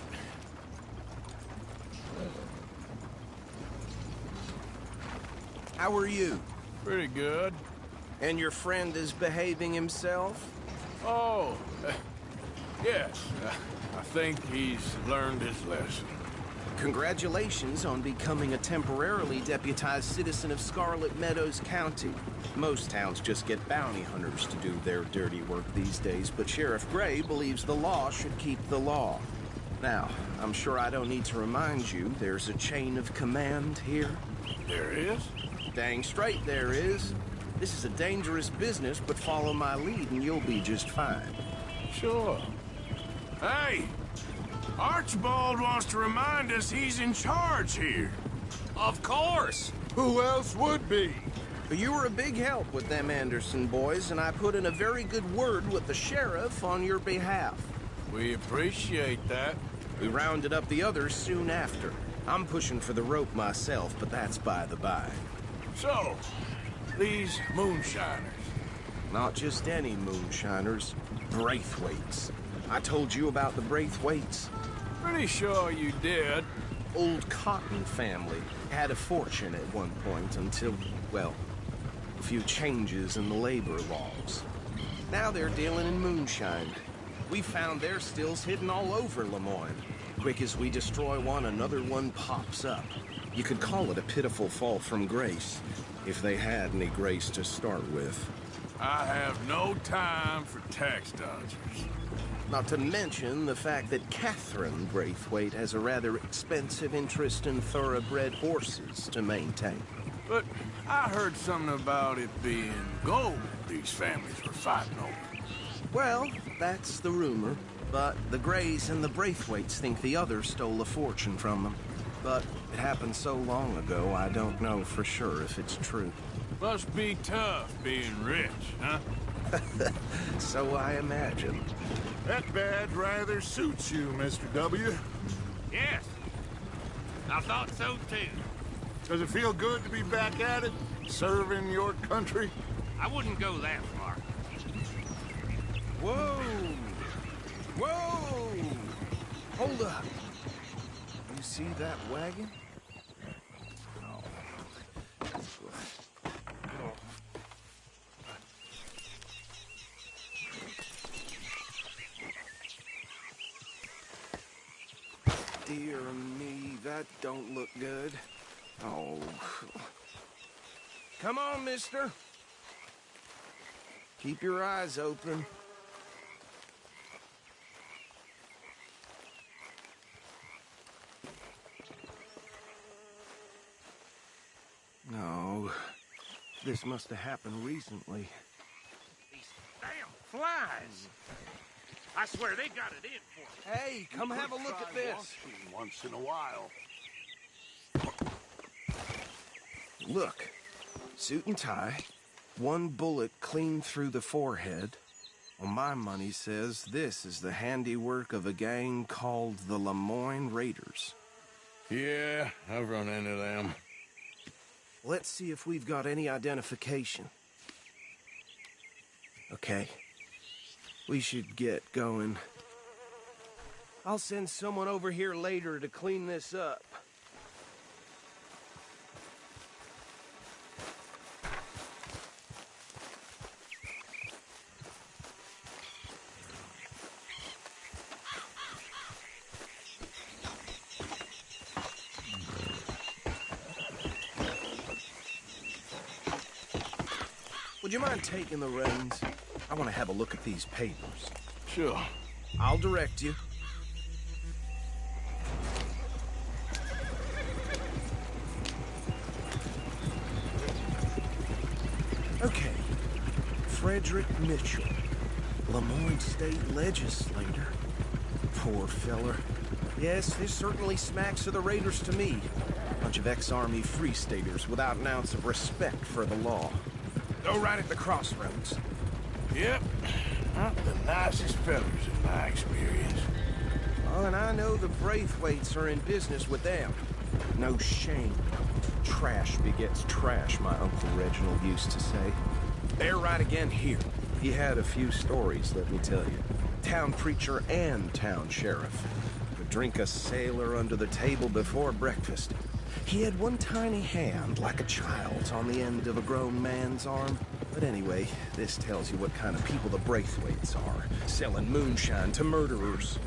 S8: How are you?
S1: Pretty good.
S8: And your friend is behaving himself?
S1: Oh, yes. I think he's learned his lesson.
S8: Congratulations on becoming a temporarily deputized citizen of Scarlet Meadows County. Most towns just get bounty hunters to do their dirty work these days, but Sheriff Gray believes the law should keep the law. Now, I'm sure I don't need to remind you there's a chain of command here.
S1: There is?
S8: Dang straight there is. This is a dangerous business, but follow my lead and you'll be just fine.
S1: Sure. Hey! Archibald wants to remind us he's in charge here.
S8: Of course!
S5: Who else would be?
S8: You were a big help with them Anderson boys, and I put in a very good word with the sheriff on your behalf.
S1: We appreciate that.
S8: We rounded up the others soon after. I'm pushing for the rope myself, but that's by the by.
S1: So, these moonshiners.
S8: Not just any moonshiners, Braithwaites. I told you about the Braithwaites.
S1: Pretty sure you did.
S8: Old Cotton family had a fortune at one point until, well, a few changes in the labor laws. Now they're dealing in moonshine. We found their stills hidden all over Lemoyne. Quick as we destroy one, another one pops up. You could call it a pitiful fall from grace, if they had any grace to start with.
S1: I have no time for tax dodgers.
S8: Not to mention the fact that Catherine Braithwaite has a rather expensive interest in thoroughbred horses to maintain.
S1: But I heard something about it being gold these families were fighting over.
S8: Well, that's the rumor. But the Grays and the Braithwaites think the others stole a fortune from them. But it happened so long ago, I don't know for sure if it's true.
S1: Must be tough being rich, huh?
S8: So I imagine.
S5: That badge rather suits you, Mr. W.
S15: Yes. I thought so, too.
S5: Does it feel good to be back at it? Serving your country?
S15: I wouldn't go that far.
S8: Whoa! Whoa! Hold up. You see that wagon? Dear me, that don't look good. Oh. Come on, mister.
S17: Keep your eyes open. No, this must have happened recently.
S8: These damn flies! I swear they got it in for me.
S17: Hey, come have a look at this.
S5: Once in a while.
S17: Look, suit and tie, one bullet clean through the forehead. Well, my money says this is the handiwork of a gang called the Lemoyne Raiders.
S1: Yeah, I've run into them.
S17: Let's see if we've got any identification. Okay. We should get going. I'll send someone over here later to clean this up. Would you mind taking the reins? I want to have a look at these papers.
S1: Sure.
S17: I'll direct you. Okay. Frederick Mitchell, Lemoyne State Legislator. Poor feller. Yes, this certainly smacks of the Raiders to me. Bunch of ex-Army Free Staters without an ounce of respect for the law. Go right at the crossroads.
S1: Yep. Not the nicest fellas in my experience.
S17: Oh, and I know the Braithwaites are in business with them. No shame. Trash begets trash, my Uncle Reginald used to say. They're right again here. He had a few stories, let me tell you. Town preacher and town sheriff. Could drink a sailor under the table before breakfast. He had one tiny hand, like a child's, on the end of a grown man's arm. But anyway, this tells you what kind of people the Braithwaites are, selling moonshine to murderers.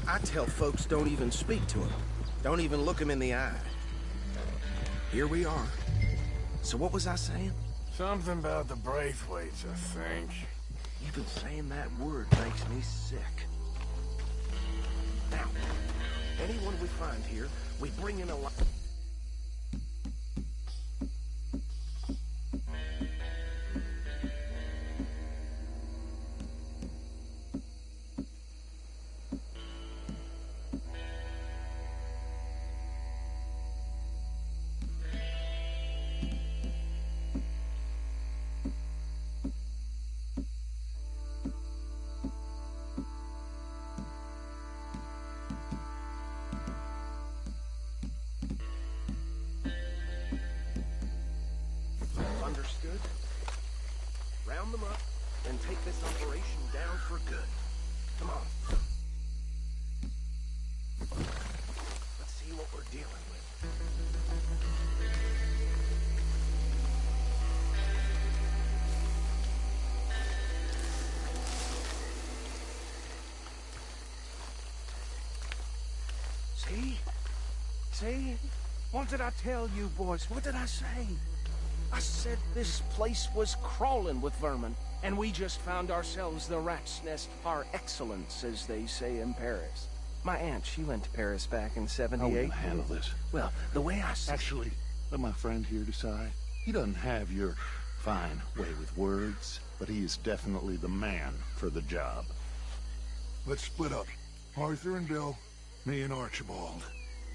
S17: I tell folks don't even speak to him. Don't even look him in the eye. Here we are. So what was I saying?
S1: Something about the Braithwaites, I think.
S17: Even saying that word makes me sick. Now, anyone we find here, we bring in a lot. Understood? Round them up, and take this operation down for good. Come on. Let's see what we're dealing with. See? See? What did I tell you, boys? What did I say? I said this place was crawling with vermin, and we just found ourselves the rat's nest par excellence, as they say in Paris. My aunt, she went to Paris back in '78.
S5: How are we gonna handle this?
S17: Well, the way I see...
S5: Actually, let my friend here decide. He doesn't have your fine way with words, but he is definitely the man for the job. Let's split up. Arthur and Bill, me and Archibald.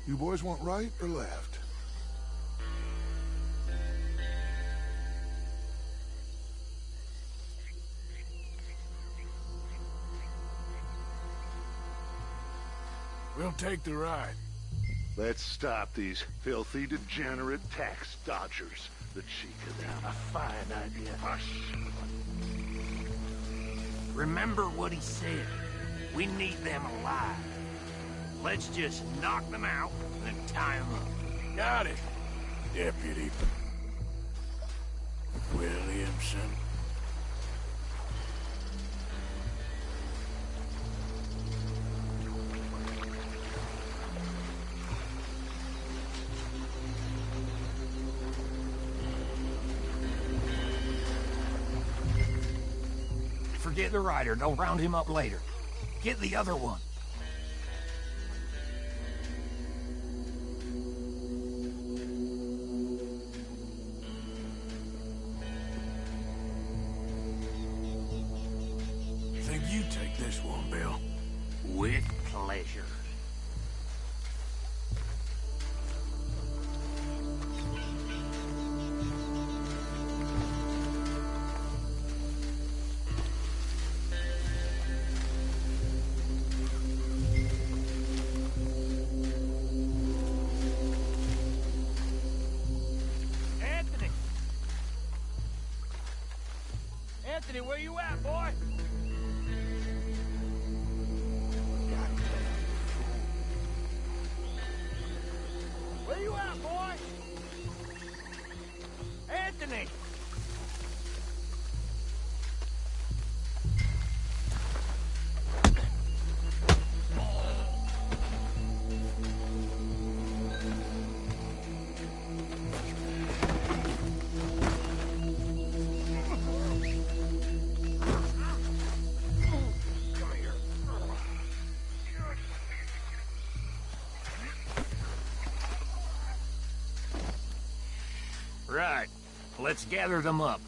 S5: You boys want right or left?
S1: We'll take the ride.
S5: Let's stop these filthy, degenerate tax dodgers. The cheek of them.
S8: A fine idea.
S5: Hush.
S8: Remember what he said. We need them alive. Let's just knock them out and tie them up.
S1: Got it, Deputy Williamson.
S8: forget the rider. Don't round him up later. Get the other one.
S1: Think you take this one, Bill?
S15: With pleasure.
S8: Anthony, where you at, boy? Where you at, boy? Anthony! Right. Let's gather them up.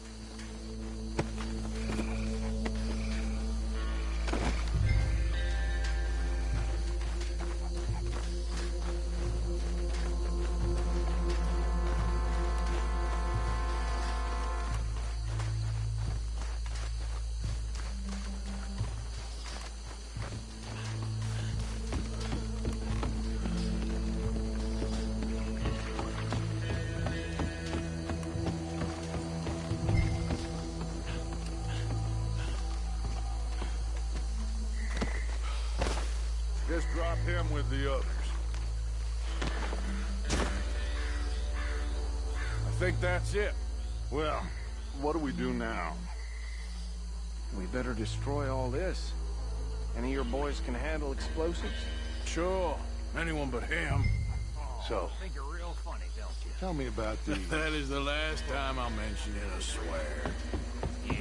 S5: Just drop him with the others.
S1: I think that's it.
S5: Well, what do we do now?
S17: We better destroy all this. Any of your boys can handle explosives?
S1: Sure. Anyone but him.
S5: So,
S8: Think you're real funny, don't you?
S5: tell me about these.
S1: That is the last time I'll mention it, I swear.
S8: Yeah.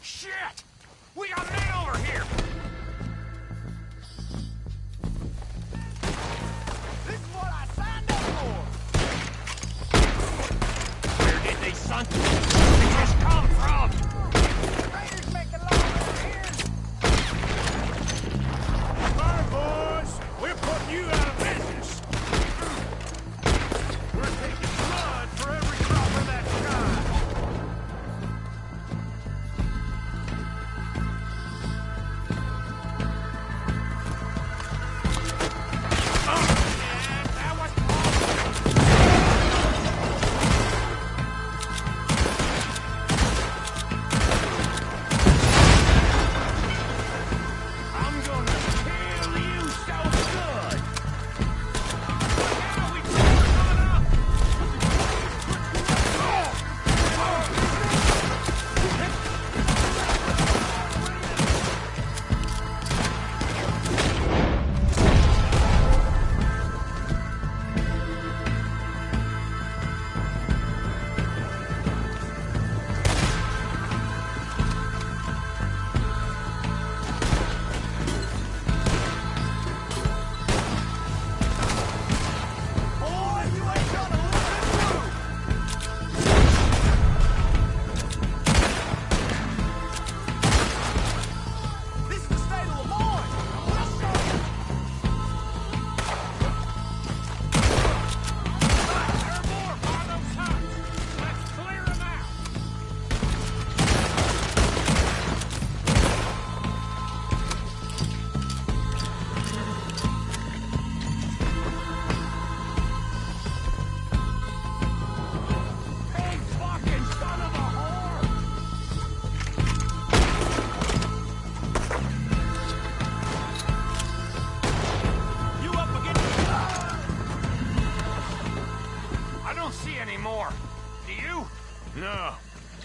S8: Shit! We got men over here! This is what I signed up for! Where did these sons of bitches come from? The raiders make the law around here!
S1: Fire, boys! We're putting you out of business!
S8: We're taking blood for every drop of that sky!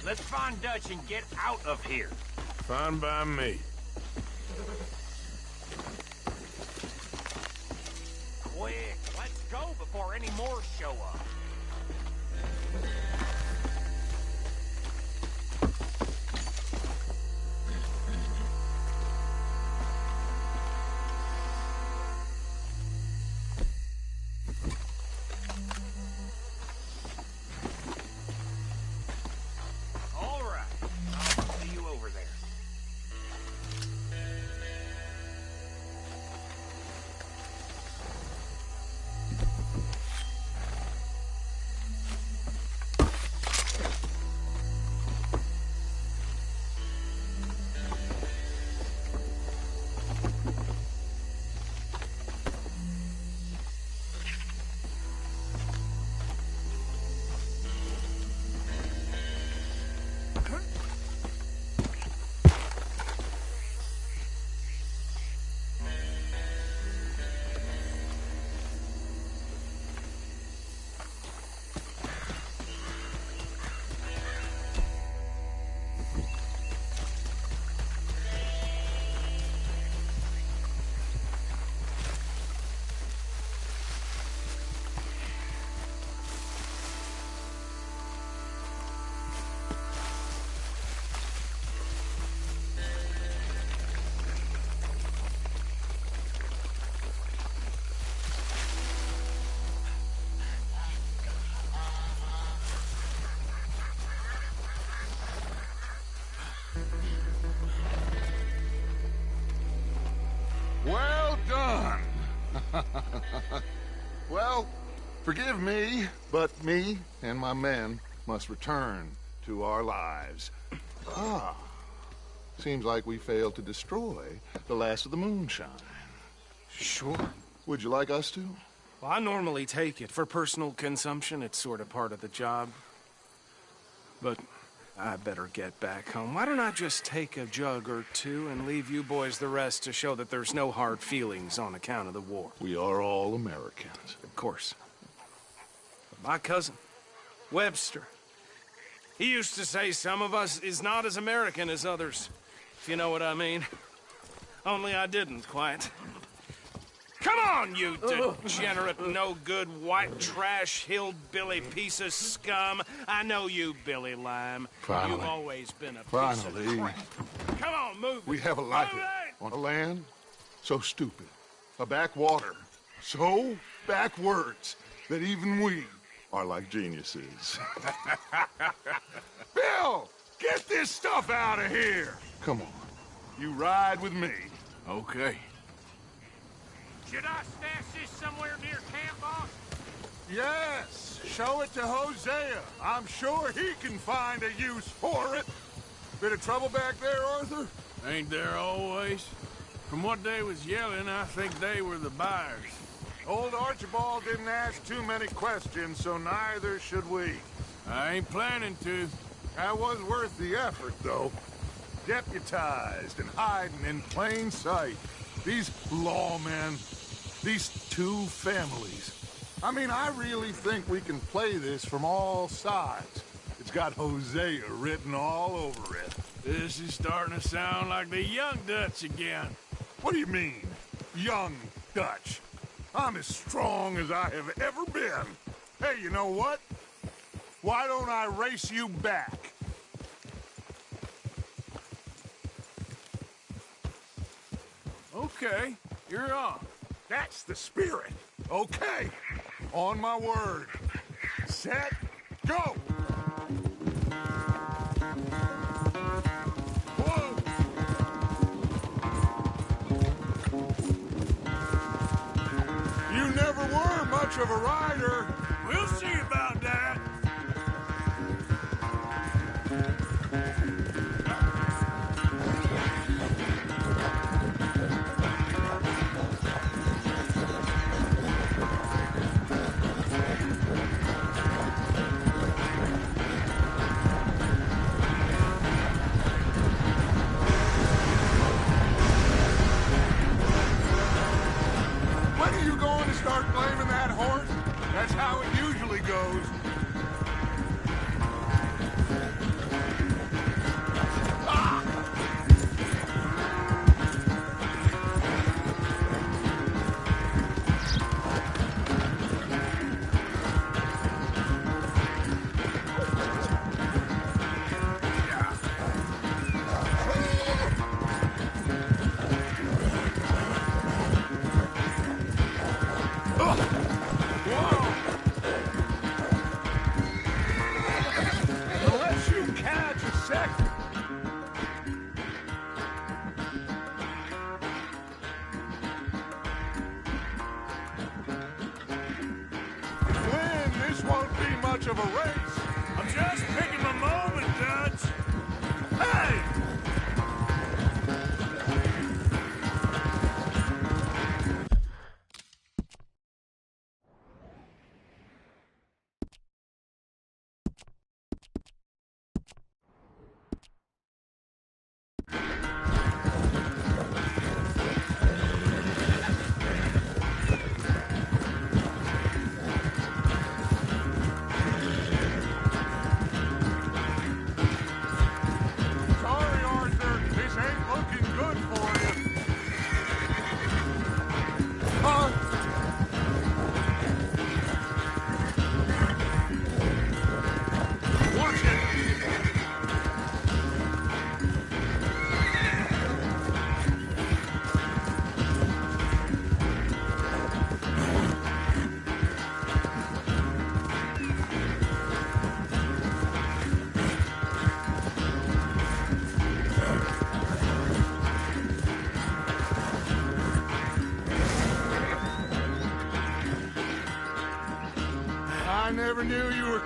S15: Let's find Dutch and get out of here.
S1: Fine by me.
S15: Quick, let's go before any more show up. All right, I'll see you over there.
S5: Well done. Well, forgive me, but me and my men must return to our lives. Ah, seems like we failed to destroy the last of the moonshine.
S17: Sure.
S5: Would you like us to?
S17: Well, I normally take it. For personal consumption, it's sort of part of the job. But I better get back home. Why don't I just take a jug or two and leave you boys the rest to show that there's no hard feelings on account of the war?
S5: We are all Americans.
S17: Of course. But my cousin, Webster, he used to say some of us is not as American as others, if you know what I mean. Only I didn't quite. Come on, you degenerate, no-good, white trash, hillbilly piece of scum. I know you, Billy Lime.
S5: Finally.
S17: You've always been a piece
S5: Finally.
S17: of crap. Come on, move
S5: We
S17: it.
S5: have a life
S17: Move it!
S5: on a land so stupid, a backwater so backwards that even we are like geniuses. Bill, get this stuff out of here. Come on, you ride with me.
S1: Okay.
S15: Should I stash this somewhere near camp, boss?
S5: Yes, show it to Hosea. I'm sure he can find a use for it. Bit of trouble back there, Arthur?
S1: Ain't there always? From what they was yelling, I think they were the buyers.
S5: Old Archibald didn't ask too many questions, so neither should we.
S1: I ain't planning to.
S5: That was worth the effort, though. Deputized and hiding in plain sight. These lawmen, these two families. I mean, I really think we can play this from all sides. It's got Hosea written all over it.
S1: This is starting to sound like the young Dutch again.
S5: What do you mean, young Dutch? I'm as strong as I have ever been. Hey, you know what? Why don't I race you back?
S1: Okay, you're on.
S5: That's the spirit. Okay, on my word. Set, go! Whoa! You never were much of a rider.
S1: We'll see about that.
S5: When are you going to start blaming that horse? That's how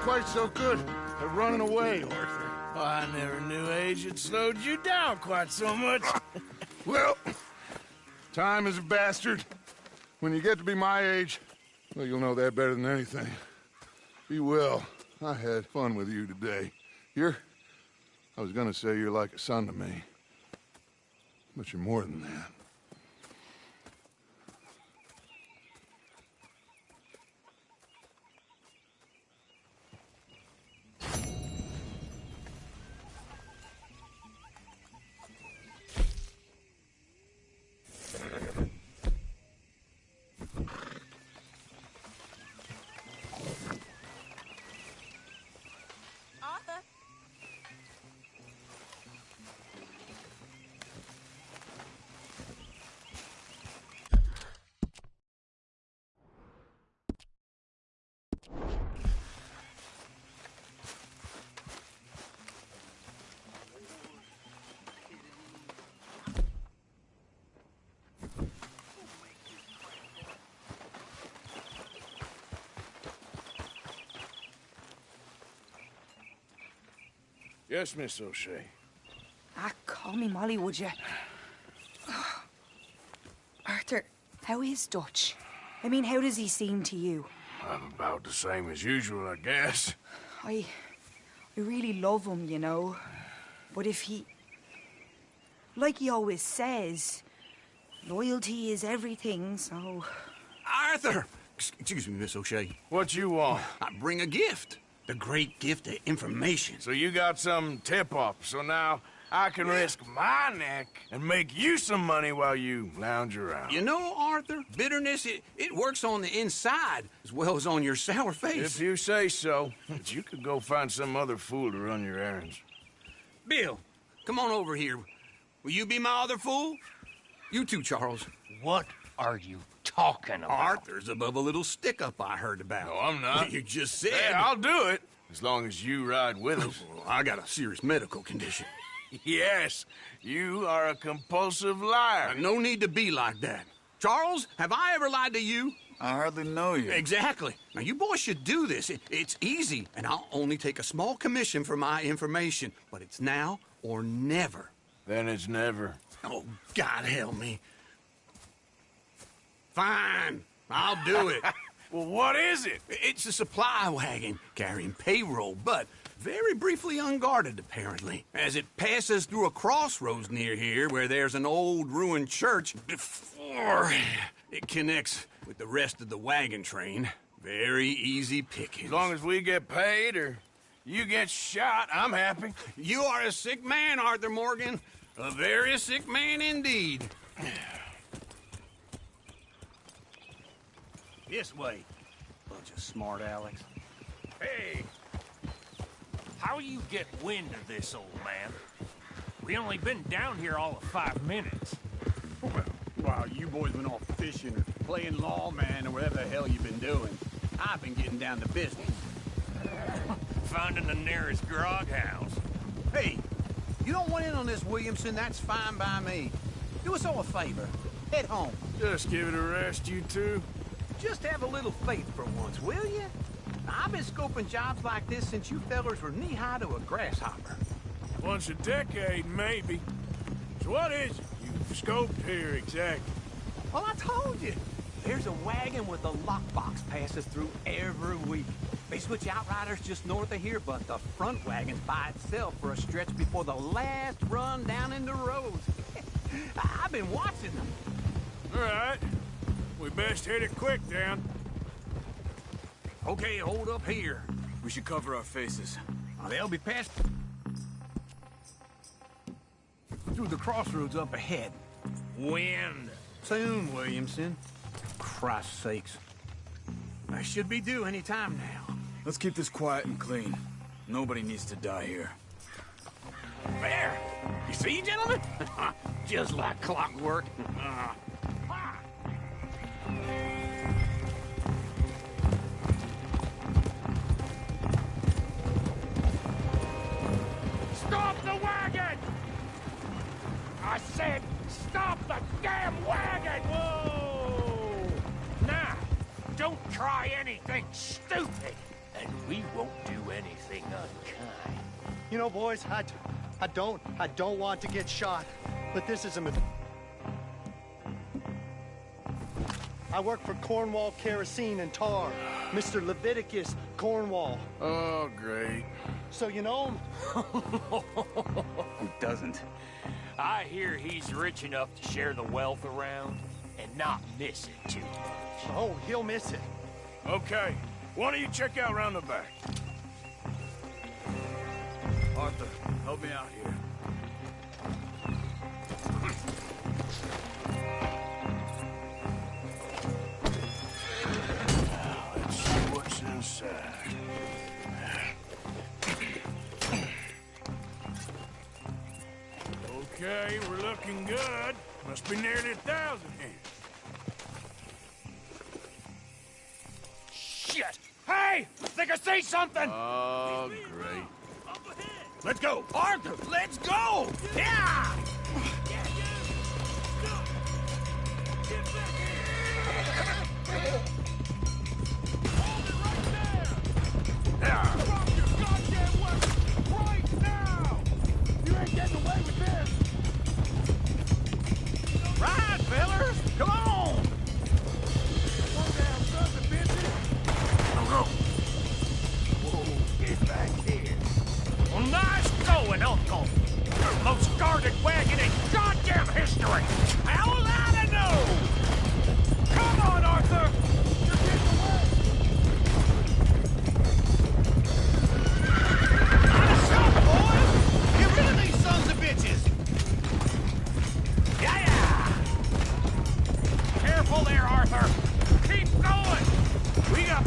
S5: quite so good at running away, Arthur.
S1: Oh, I never knew age had slowed you down quite so much.
S5: Well, time is a bastard. When you get to be my age, well, you'll know that better than anything. Be well. I had fun with you today. I was gonna say you're like a son to me. But you're more than that.
S4: Arthur.
S1: Yes, Miss O'Shea.
S12: Ah, call me Molly, would you? Arthur, how is Dutch? I mean, how does he seem to you?
S1: I'm about the same as usual, I guess.
S12: I really love him, you know. But if he... Like he always says, loyalty is everything, so...
S14: Arthur! Excuse me, Miss O'Shea.
S1: What you want?
S14: I bring a gift. The great gift of information.
S1: So you got some tip-off, so now I can risk my neck and make you some money while you lounge around.
S14: You know, Arthur, bitterness, it works on the inside as well as on your sour face.
S1: If you say so. But you could go find some other fool to run your errands.
S14: Bill, come on over here. Will you be my other fool? You too, Charles.
S15: What are you talking about?
S14: Arthur's above a little stick-up I heard about.
S1: No, I'm not.
S14: You just said...
S1: Hey, I'll do it, as long as you ride with us.
S14: I got a serious medical condition.
S1: Yes, you are a compulsive liar.
S14: No need to be like that. Charles, have I ever lied to you?
S2: I hardly know you.
S14: Exactly. Now, you boys should do this. It's easy, and I'll only take a small commission for my information. But it's now or never.
S1: Then it's never.
S14: Oh, God help me. Fine. I'll do it.
S1: Well, what is it?
S14: It's a supply wagon carrying payroll, but very briefly unguarded, apparently. As it passes through a crossroads near here where there's an old ruined church before it connects with the rest of the wagon train. Very easy pickings.
S1: As long as we get paid or you get shot, I'm happy.
S14: You are a sick man, Arthur Morgan. A very sick man indeed.
S15: This way.
S14: Bunch of smart Alex.
S15: Hey! How you get wind of this, old man? We only been down here all of 5 minutes.
S18: Well, while you boys been off fishing or playing lawman or whatever the hell you've been doing, I've been getting down to business.
S15: Finding the nearest grog house.
S18: Hey, you don't want in on this, Williamson, that's fine by me. Do us all a favor. Head home.
S1: Just give it a rest, you two.
S18: Just have a little faith for once, will you? I've been scoping jobs like this since you fellers were knee-high to a grasshopper.
S1: Once a decade, maybe. So what is it you've scoped here exactly?
S18: Well, I told you. There's a wagon with a lockbox passes through every week. They switch outriders just north of here, but the front wagon's by itself for a stretch before the last run down into roads. I've been watching them.
S1: All right. We best hit it quick, then.
S18: Okay, hold up here.
S2: We should cover our faces.
S18: They'll be passed through the crossroads up ahead.
S15: When?
S18: Soon, Williamson. Christ's sakes. I should be due any time now.
S2: Let's keep this quiet and clean. Nobody needs to die here.
S18: There! You see, gentlemen? Just like clockwork.
S15: Stop the wagon! I said, stop the damn wagon! Whoa! Now, don't try anything stupid. and we won't do anything unkind.
S19: You know, boys, I don't want to get shot, but this is a... I work for Cornwall Kerosene and Tar, Mr. Leviticus Cornwall.
S1: Oh, great.
S19: So you know him?
S15: Who doesn't? I hear he's rich enough to share the wealth around and not miss it too much.
S19: Oh, he'll miss it.
S1: Okay, why don't you check out round the back? Arthur, help me out here. Now, let's see what's inside. Okay, we're looking good. Must be nearly 1,000 here.
S15: Shit! Hey! I think I see something!
S1: Oh, great.
S15: Let's go! Arthur, let's go! Yeah!
S1: Drop your goddamn weapon right now! You ain't getting away with this!
S15: Ride, fellas! Come on!
S1: Slow down, sons of bitches!
S15: No, no. Whoa, get back here. Well, nice going, Uncle. You're the most guarded wagon in goddamn history. How will I know? Come on, Arthur! You're getting away! Out of shot, boys! Get rid of these sons of bitches! Yeah! Careful there, Arthur! Keep going! We got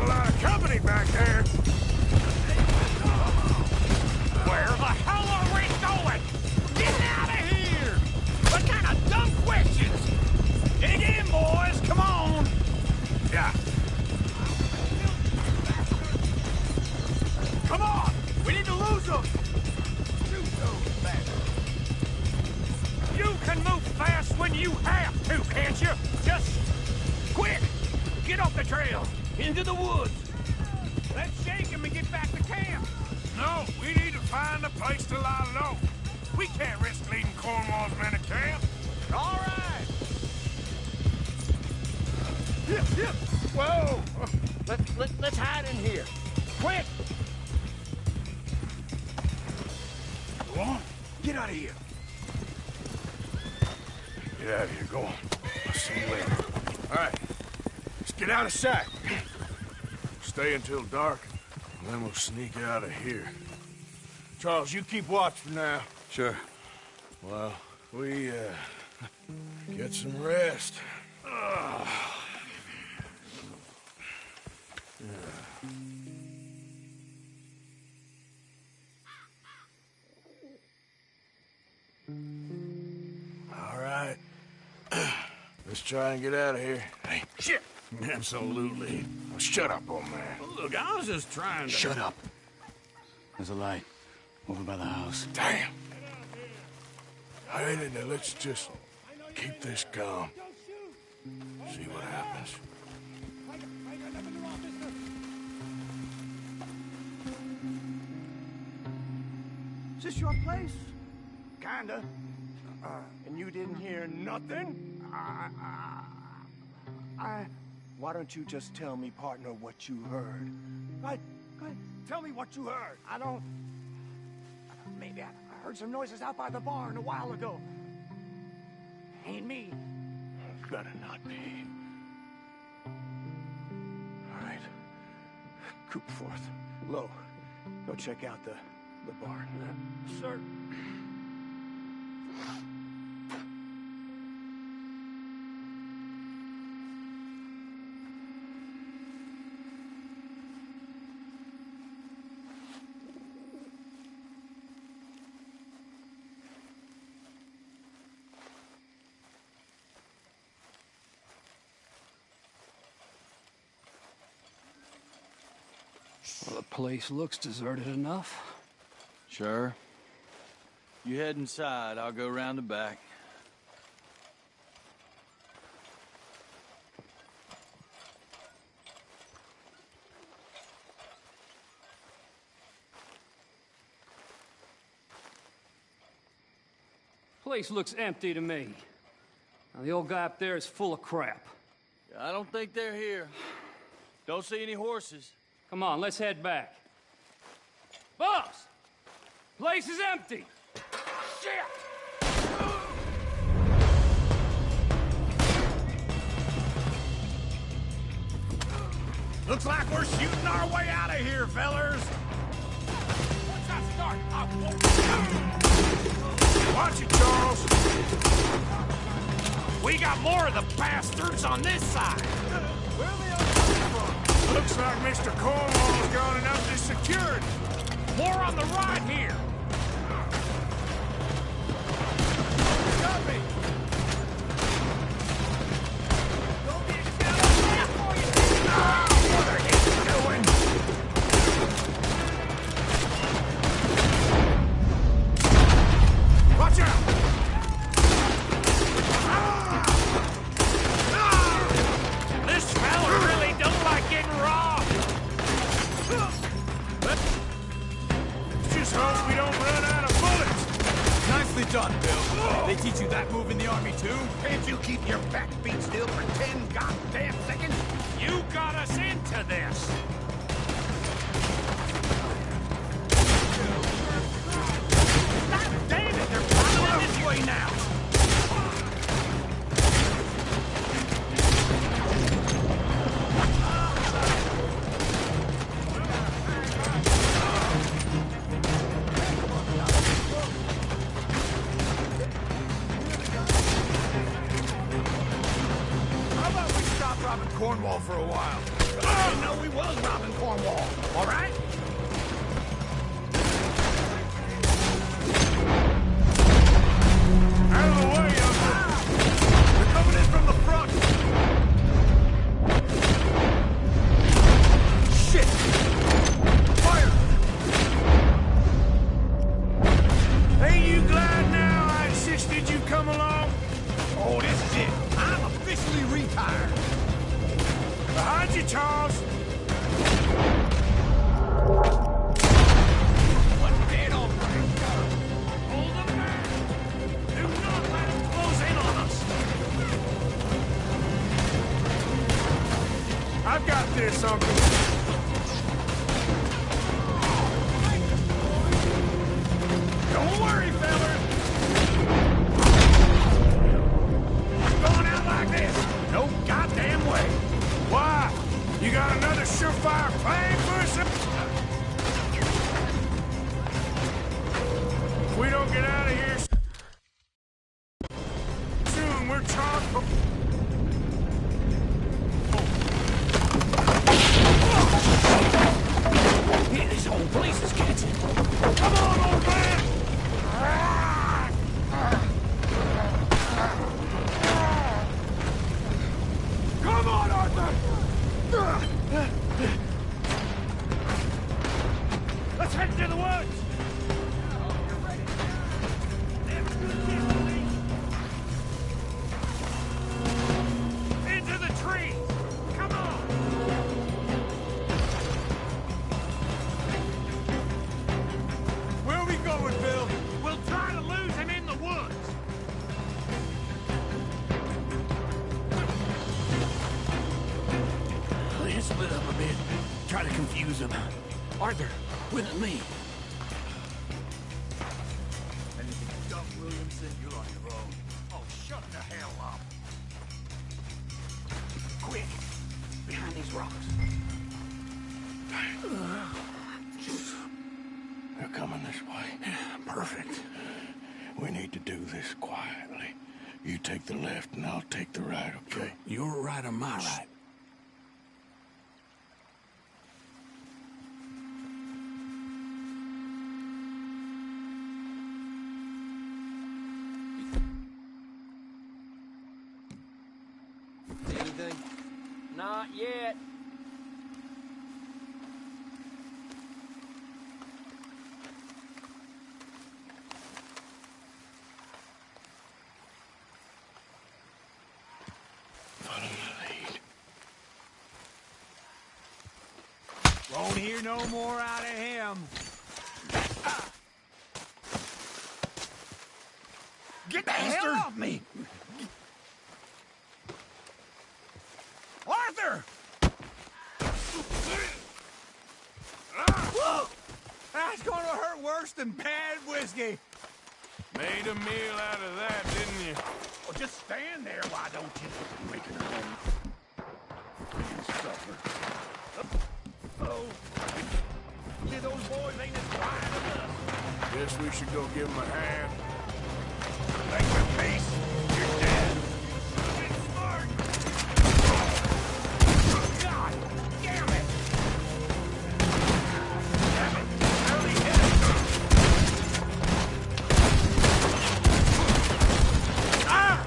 S1: a lot of company back there.
S15: Where the hell are we going? Get out of here! What kind of dumb questions? Dig in, boys! Come on!
S1: Yeah.
S15: Come on! We need to lose them! Shoot those bastards! You can move fast when you have to, can't you? Just quick! Get off the trail! Into the woods! Let's shake him and get back to camp!
S1: No, we need to find a place to lie low. We can't risk leading Cornwall's men to camp.
S15: All right!
S1: Whoa!
S15: Let's hide in here. Quick!
S1: Go on. Get out of here. Get out of here. Go on. I'll see you later. All right. Let's get out of sight. Stay until dark, and then we'll sneak out of here. Charles, you keep watch for now.
S2: Sure.
S1: Well, we, get some rest. All right. Let's try and get out of here. Hey, shit! Absolutely. Oh, shut up, old man.
S14: Look, I was just trying to...
S2: Shut up. There's a light over by the house.
S1: Damn. All right, now let's just keep this calm. See what happens.
S19: Is this your place? Kinda. And you didn't hear nothing? Why don't you just tell me, partner, what you heard? Right? Tell me what you heard. I don't... Maybe I heard some noises out by the barn a while ago. Ain't me.
S15: Better not be.
S19: All right. Coopforth. Low. Go check out the barn. Sir.
S20: Well, the place looks deserted enough.
S2: Sure. You head inside, I'll go round the back.
S20: Place looks empty to me. Now, the old guy up there is full of crap.
S15: I don't think they're here. Don't see any horses.
S20: Come on, let's head back. Boss! Place is empty! Shit!
S8: Looks like we're shooting our way out of here, fellers.
S15: What's that start?
S8: Watch it, Charles. We got more of the bastards on this side.
S15: Where are they all coming from?
S8: Looks like Mr. Cornwall's gone and up to security. More on the right here.
S15: Got me.
S8: What are you doing? Watch out! This fella really don't like getting robbed. Just hope we don't run out of bullets.
S14: Nicely done, Bill. They teach you that move in the army, too?
S8: Can't you keep your backbeat still for 10 goddamn seconds? You got us into this. God damn it, they're coming this way now. How about we stop robbing Cornwall for a while? I didn't know we was robbing Cornwall. All right? Out of the way, Uncle. They're coming in from the front. Shit! Fire! Ain't you glad now I insisted you come along? Oh, this is it. I'm officially retired. Behind you, Charles. One dead operator. Hold them back. Do not let them close in on us. I've got this, Uncle. Don't worry, fella. Going out like this? No goddamn way. Why? You got another surefire plan for us? If we don't get out of here soon, we're charged. Yeah, this whole place is catching. Come on, old man! Come on, Arthur! Let's head to the woods! Into the trees! Come on! Where are we going, Bill? We'll try to lose him in the woods! Let's split up a bit. Try to confuse him. Arthur, with me. Anything dumb, Williamson, you're on your own. Oh, shut the hell up. Quick! Behind these rocks.
S5: They're coming this way.
S8: Perfect.
S5: We need to do this quietly. You take the left and I'll take the right, okay?
S8: Your right or my right?
S15: Anything? Not yet.
S5: Follow my lead.
S8: Won't hear no more out of him. Get
S14: off me! Arthur! Whoa! That's gonna hurt worse than bad whiskey.
S1: Made a meal out of that, didn't you?
S14: Well, just stand there, why don't you? Making a home. Suffer. Oh. See, those boys ain't as quiet as us.
S1: Guess we should go give them a hand.
S14: Like your face. You're dead. Get smart. God damn it. Damn it. Barely hit it. Ah!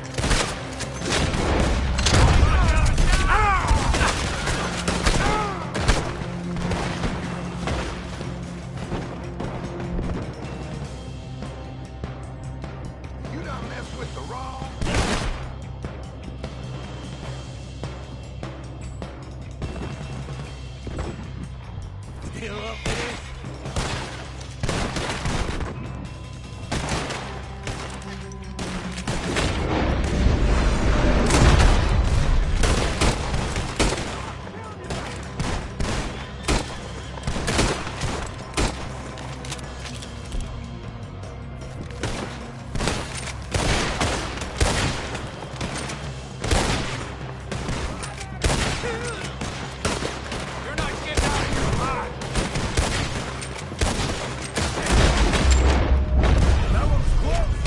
S5: You done messed with the raw.
S14: Still up to this?
S15: You're not getting out of here alive.
S5: That looks close.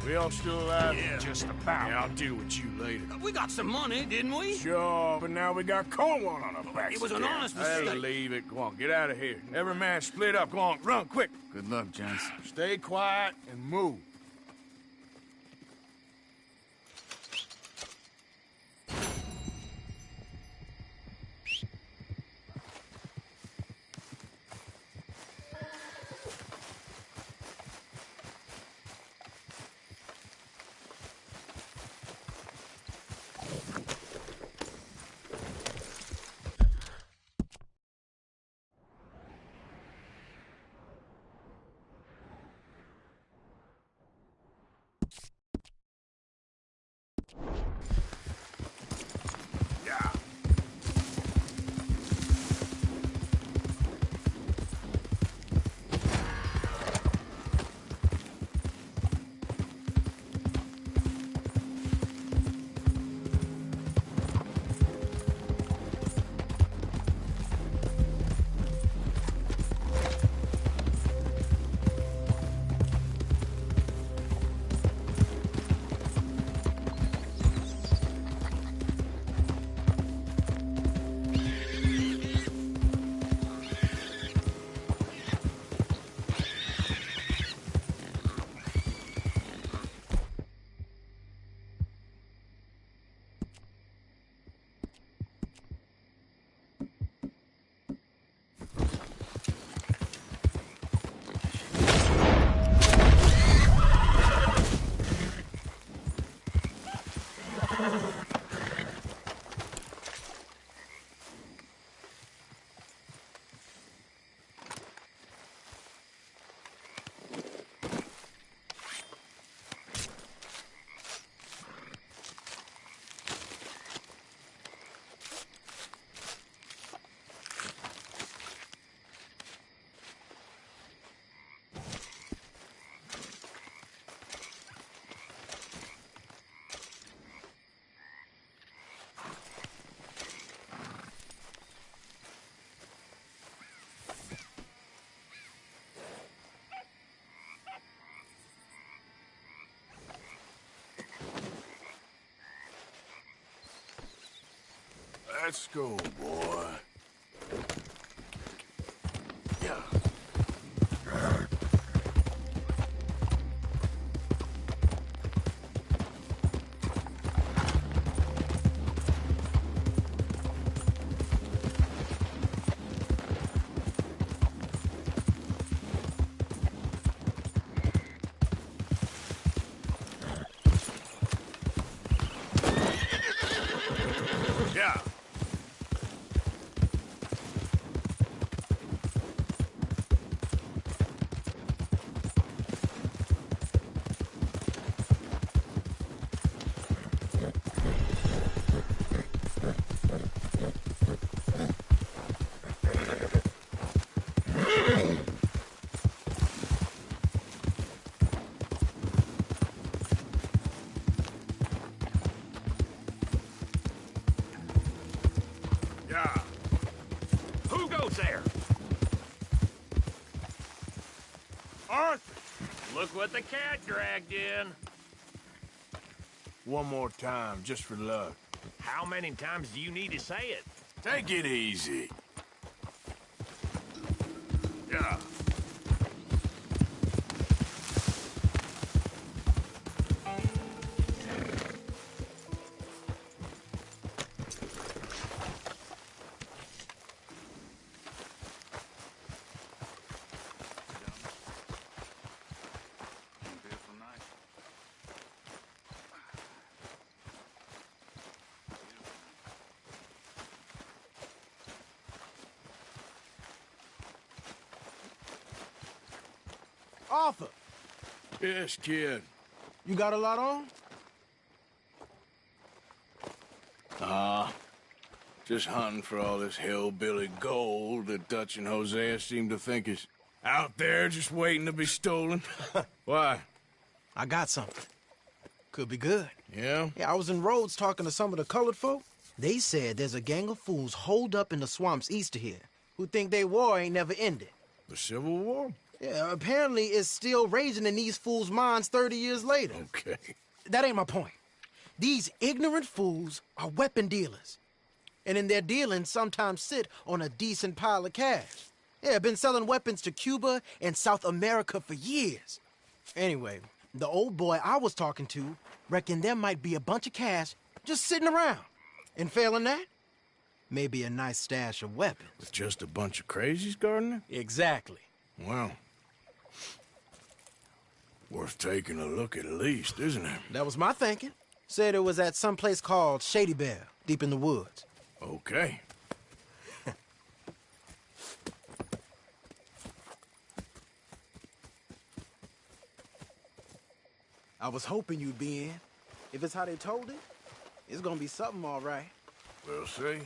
S1: We all still alive?
S14: Yeah.
S1: Just about. Yeah, I'll deal with you later.
S14: We got some money, didn't we?
S1: Sure, but now we got Cornwall on our backs.
S14: It was an honest
S1: I'll
S14: mistake.
S1: leave it. Go on, get out of here. Every man split up. Go on, run, quick.
S2: Good luck, gents.
S1: Stay quiet and move. Let's go, boy. Yeah. Yeah.
S15: there. Arthur, look what the cat dragged in.
S1: One more time, just for luck.
S15: How many times do you need to say it?
S1: Take it easy.
S15: Yeah.
S3: Arthur,
S1: Yes, kid.
S3: you got a lot on?
S1: Just hunting for all this hillbilly gold that Dutch and Hosea seem to think is out there just waiting to be stolen. Why?
S3: I got something. Could be good.
S1: Yeah?
S3: Yeah, I was in Rhodes talking to some of the colored folk. They said there's a gang of fools holed up in the swamps east of here who think their war ain't never ended.
S1: The Civil War?
S3: Yeah, apparently it's still raging in these fools' minds 30 years later.
S1: Okay.
S3: That ain't my point. These ignorant fools are weapon dealers. And in their dealing, sometimes sit on a decent pile of cash. Yeah, been selling weapons to Cuba and South America for years. Anyway, the old boy I was talking to reckoned there might be a bunch of cash just sitting around. And failing that, maybe a nice stash of weapons.
S1: With just a bunch of crazies guarding it?
S3: Exactly.
S1: Well, worth taking a look at least, isn't it?
S3: That was my thinking. Said it was at some place called Shady Belle, deep in the woods.
S1: Okay.
S3: I was hoping you'd be in. If it's how they told it, it's gonna be something all right.
S1: We'll see.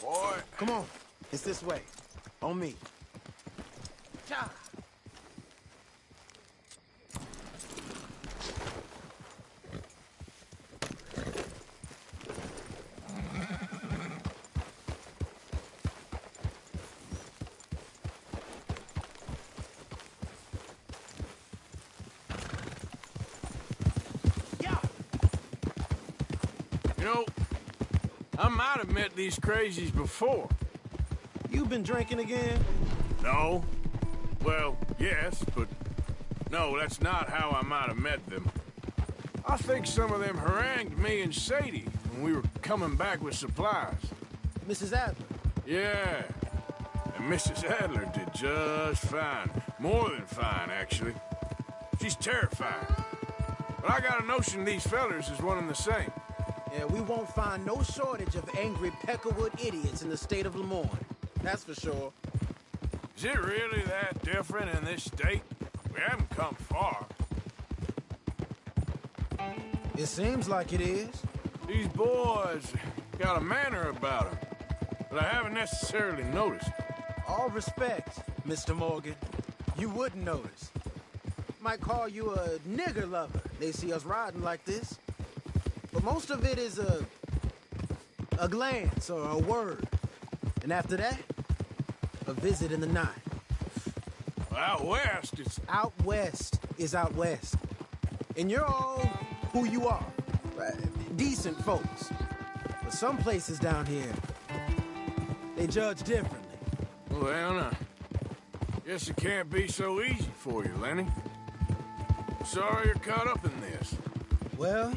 S1: Boy.
S3: Come on. It's this way. On me. Ja.
S1: You know, I might have met these crazies before.
S3: You been drinking again?
S1: No. Well, yes, but no, that's not how I might have met them. I think some of them harangued me and Sadie when we were coming back with supplies.
S3: Mrs. Adler?
S1: Yeah. And Mrs. Adler did just fine. More than fine, actually. She's terrified. But I got a notion these fellers is one and the same.
S3: Yeah, we won't find no shortage of angry Peckerwood idiots in the state of Lemoyne. That's for sure.
S1: Is it really that different in this state? We haven't come far.
S3: It seems like it is.
S1: These boys got a manner about them that I haven't necessarily noticed.
S3: All respect, Mr. Morgan. You wouldn't notice. Might call you a nigger lover. They see us riding like this. But most of it is a glance or a word. And after that, a visit in the night.
S1: Well, out west, it's...
S3: Out west is out west. And you're all who you are. Decent folks. But some places down here, they judge differently.
S1: Well, Anna, guess it can't be so easy for you, Lenny. Sorry you're caught up in this.
S3: Well,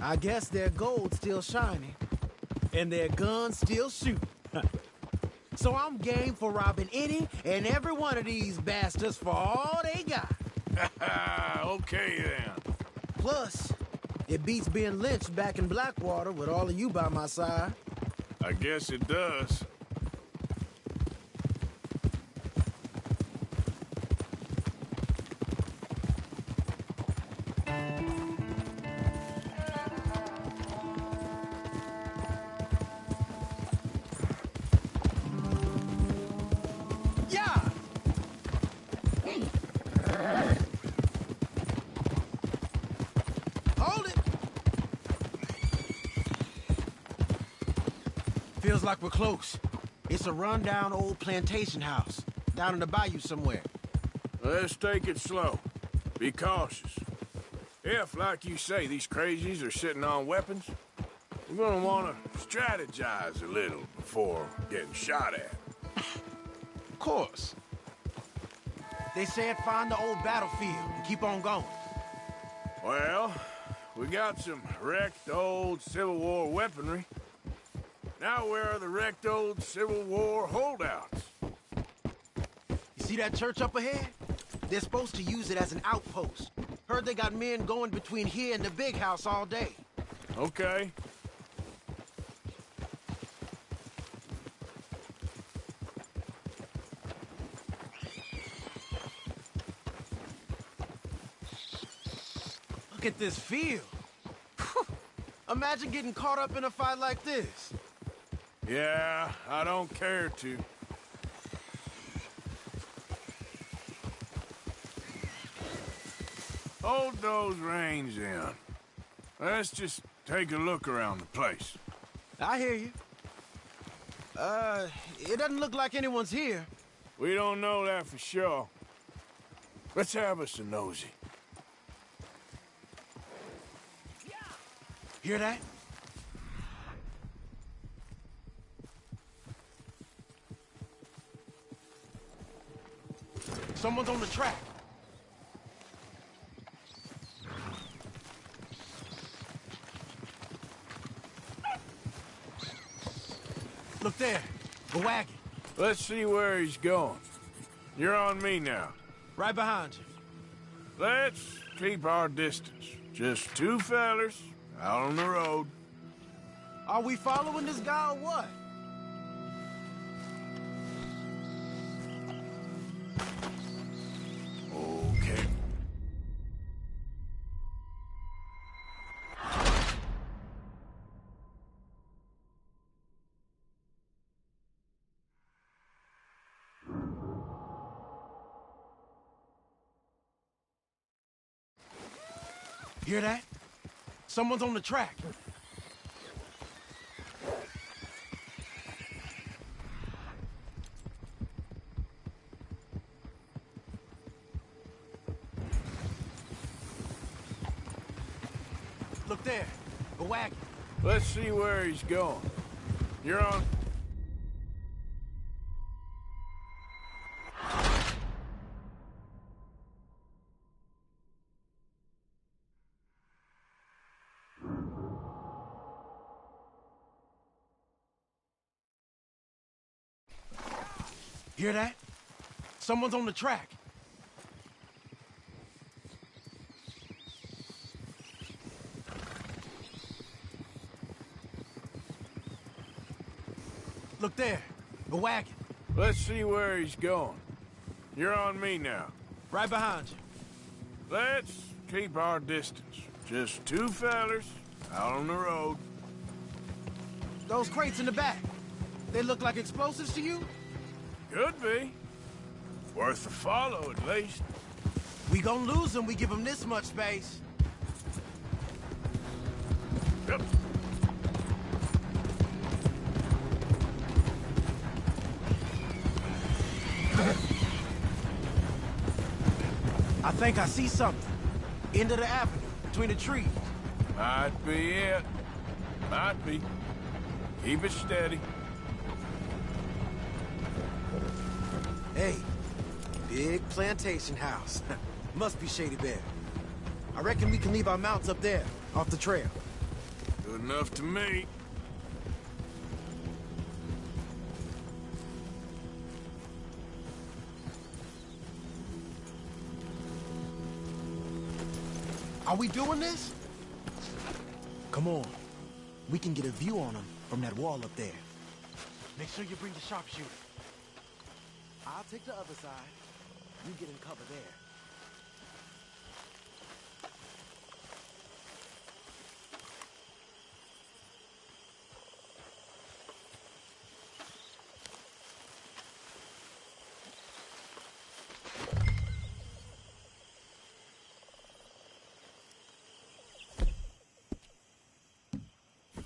S3: I guess their gold's still shining, and their guns still shoot. So I'm game for robbing any and every one of these bastards for all they got.
S1: Okay, then.
S3: Plus, It beats being lynched back in Blackwater with all of you by my side.
S1: I guess it does.
S3: Feels like we're close. It's a rundown old plantation house, down in the bayou somewhere.
S1: Let's take it slow. Be cautious. If, like you say, these crazies are sitting on weapons, we're gonna want to strategize a little before getting shot at.
S3: Of course. They said find the old battlefield and keep on going.
S1: Well, we got some wrecked old Civil War weaponry. Now where are the wrecked old Civil War holdouts?
S3: You see that church up ahead? They're supposed to use it as an outpost. Heard they got men going between here and the big house all day.
S1: Okay.
S3: Look at this field. Imagine getting caught up in a fight like this.
S1: Yeah, I don't care to. Hold those reins in. Let's just take a look around the place.
S3: I hear you. It doesn't look like anyone's here.
S1: We don't know that for sure. Let's have us a nosy.
S3: Hear that? Someone's on the track. Look there, a wagon.
S1: Let's see where he's going. You're on me now.
S3: Right behind you.
S1: Let's keep our distance. Just two fellers out on the road.
S3: Are we following this guy or what?
S1: Okay.
S3: Hear that? Someone's on the track. Look there, a wagon.
S1: Let's see where he's going. You're on...
S3: Hear that? Someone's on the track. Look there, a wagon.
S1: Let's see where he's going. You're on me now.
S3: Right behind you.
S1: Let's keep our distance. Just two fellers out on the road.
S3: Those crates in the back, they look like explosives to you?
S1: Could be. Worth a follow, at least.
S3: We gonna lose them, we give them this much space.
S1: Yep.
S3: I think I see something. End of the avenue, between the trees.
S1: Might be it. Might be. Keep it steady.
S3: Hey, big plantation house. Must be Shady Bear. I reckon we can leave our mounts up there, off the trail.
S1: Good enough to me.
S3: Are we doing this? Come on. We can get a view on them from that wall up there.
S19: Make sure you bring the sharpshooter.
S3: I'll take the other side. You get in cover there.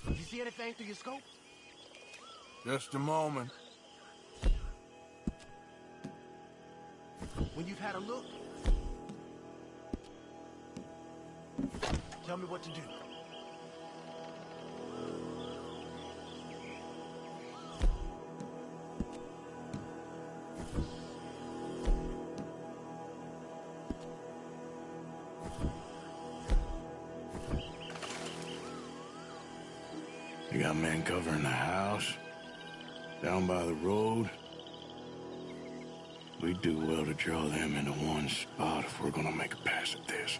S19: You see anything through your scope?
S1: Just a moment.
S19: When you've had a look, tell me what to do.
S1: You got men covering the house, down by the road. We do well to draw them into one spot if we're gonna make a pass at this.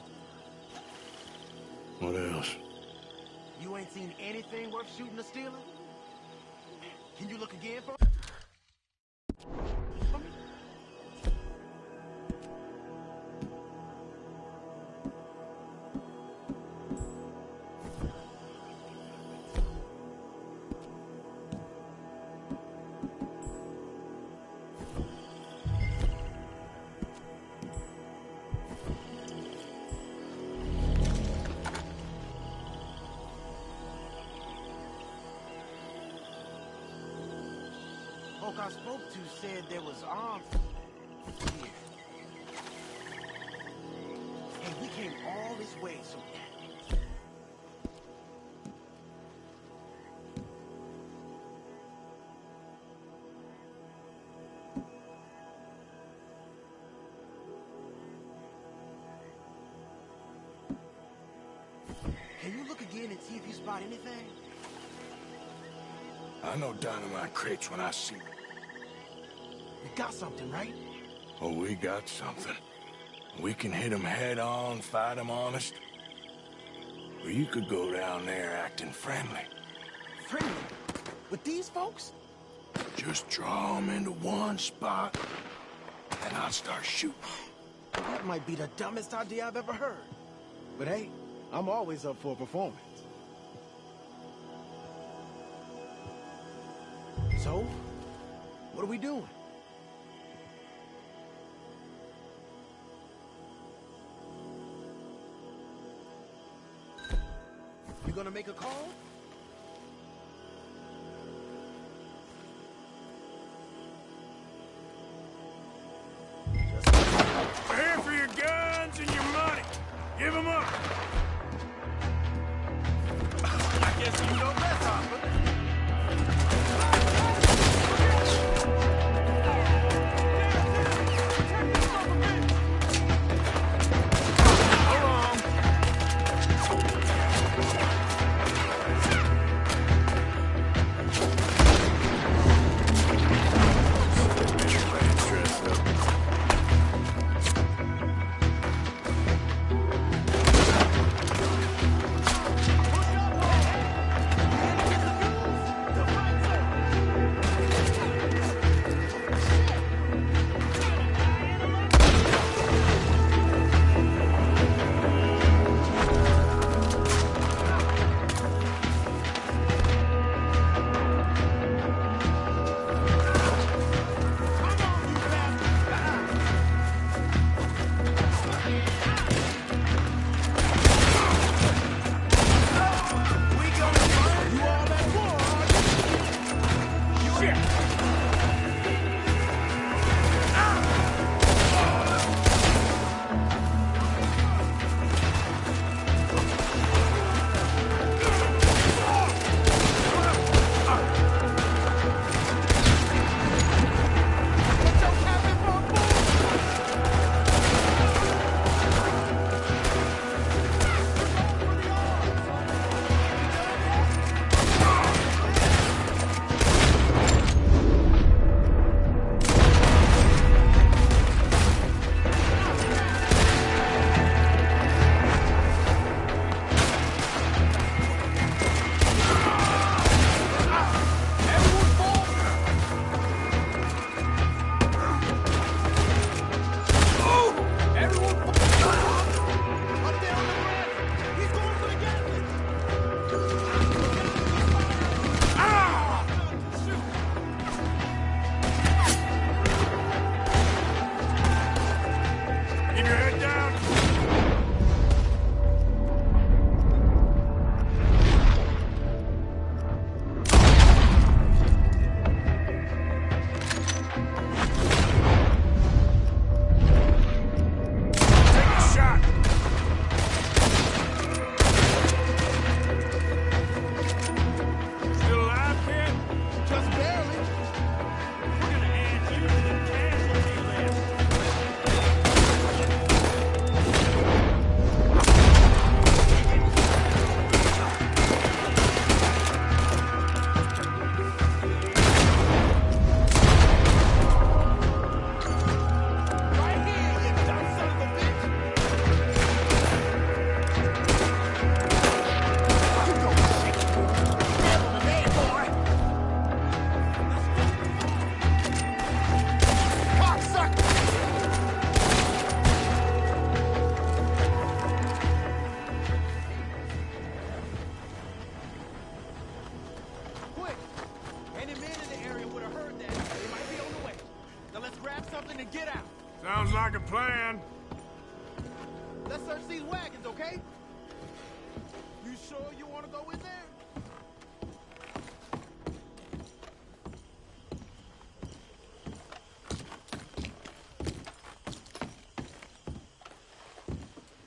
S1: What else?
S19: You ain't seen anything worth shooting or stealing? Can you look again for me? Folk I spoke to said there was arms here. Hey, we came all this way, so... Can you look again and see if you spot anything?
S1: I know dynamite crates when I see them.
S19: We got something, right?
S1: Oh, we got something. We can hit them head on, fight them honest. Or you could go down there acting friendly.
S19: Friendly? With these folks?
S1: Just draw them into one spot, and I'll start shooting.
S19: That might be the dumbest idea I've ever heard.
S3: But hey, I'm always up for a performance. So, what are we doing? You gonna make a call?
S1: We're here for your guns and your money. Give them up.
S19: I guess you know best, Arthur.
S1: plan.
S3: Let's search these wagons, okay? You sure you want to go in there?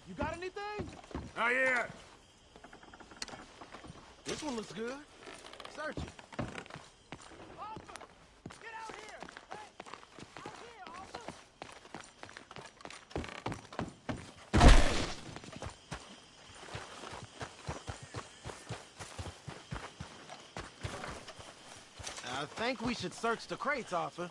S3: You got anything?
S1: Not yet.
S3: This one looks good. Search it. I think we should search the crates, Arthur.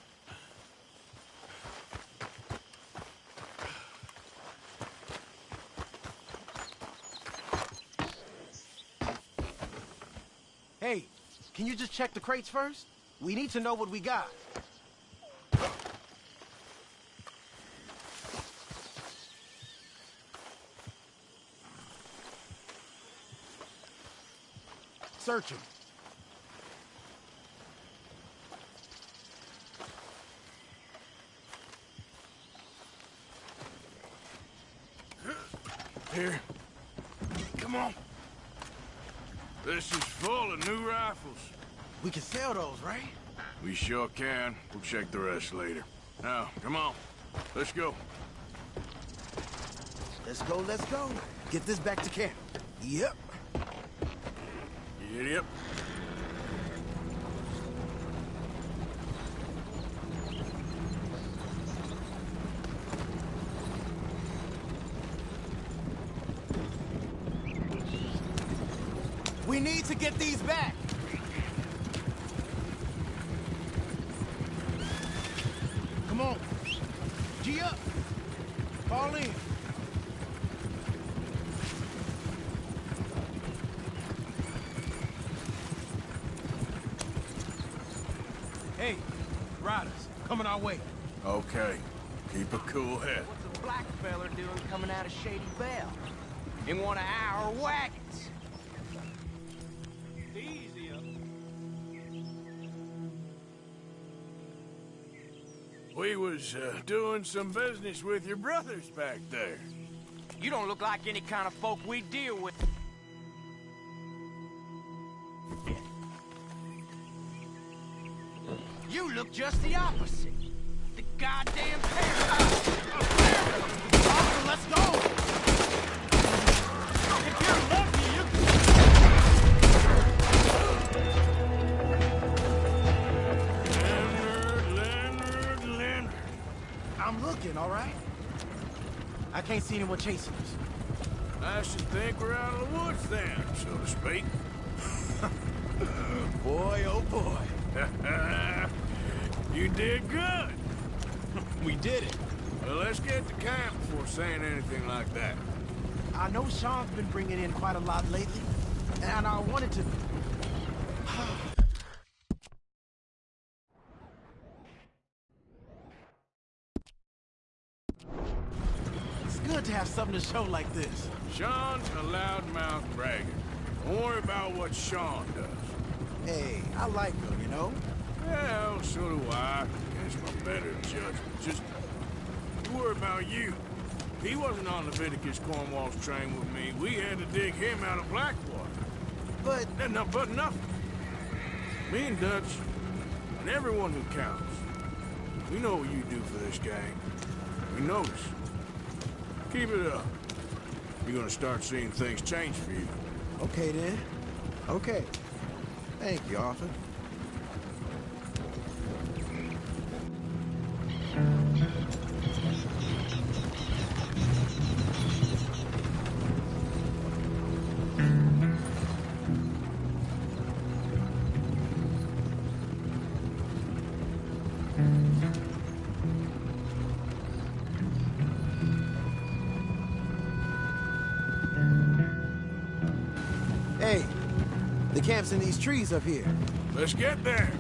S3: Hey, can you just check the crates first? We need to know what we got. Search them.
S1: Here. Come on. This is full of new rifles.
S3: We can sell those, right?
S1: We sure can. We'll check the rest later. Now, come on. Let's go.
S3: Let's go, let's go. Get this back to camp. Yep.
S1: Yep.
S3: We need to get these back. Come on. G up. Fall in. Hey, riders, coming our way.
S1: Okay. Keep a cool head.
S8: What's a black feller doing coming out of Shady Belle? In one of our wagons. Easy up.
S1: We was doing some business with your brothers back there.
S8: You don't look like any kind of folk we deal with. You look just the opposite. The goddamn paradise.
S3: Arthur, let's go!
S8: If you're lucky, you
S1: Leonard.
S3: I'm looking, all right? I can't see anyone chasing us.
S1: I should think we're out of the woods then, so to speak.
S3: Boy, oh boy.
S1: You did good.
S3: We did it.
S1: Well, let's get to camp before saying anything like that.
S3: I know Sean's been bringing in quite a lot lately, and I wanted to... It's good to have something to show like this.
S1: Sean's a loudmouth bragger. Don't worry about what Sean does.
S3: Hey, I like her, you know?
S1: Well, so do I. It's my better judgment. Just worry about you. He wasn't on Leviticus Cornwall's train with me. We had to dig him out of Blackwater.
S3: But
S1: nothing. Me and Dutch, and everyone who counts, we know what you do for this gang. We notice. Keep it up. You're gonna start seeing things change for you.
S3: Okay, then. Okay. Thank you, Arthur. Hey, the camp's in these trees up here.
S1: Let's get there.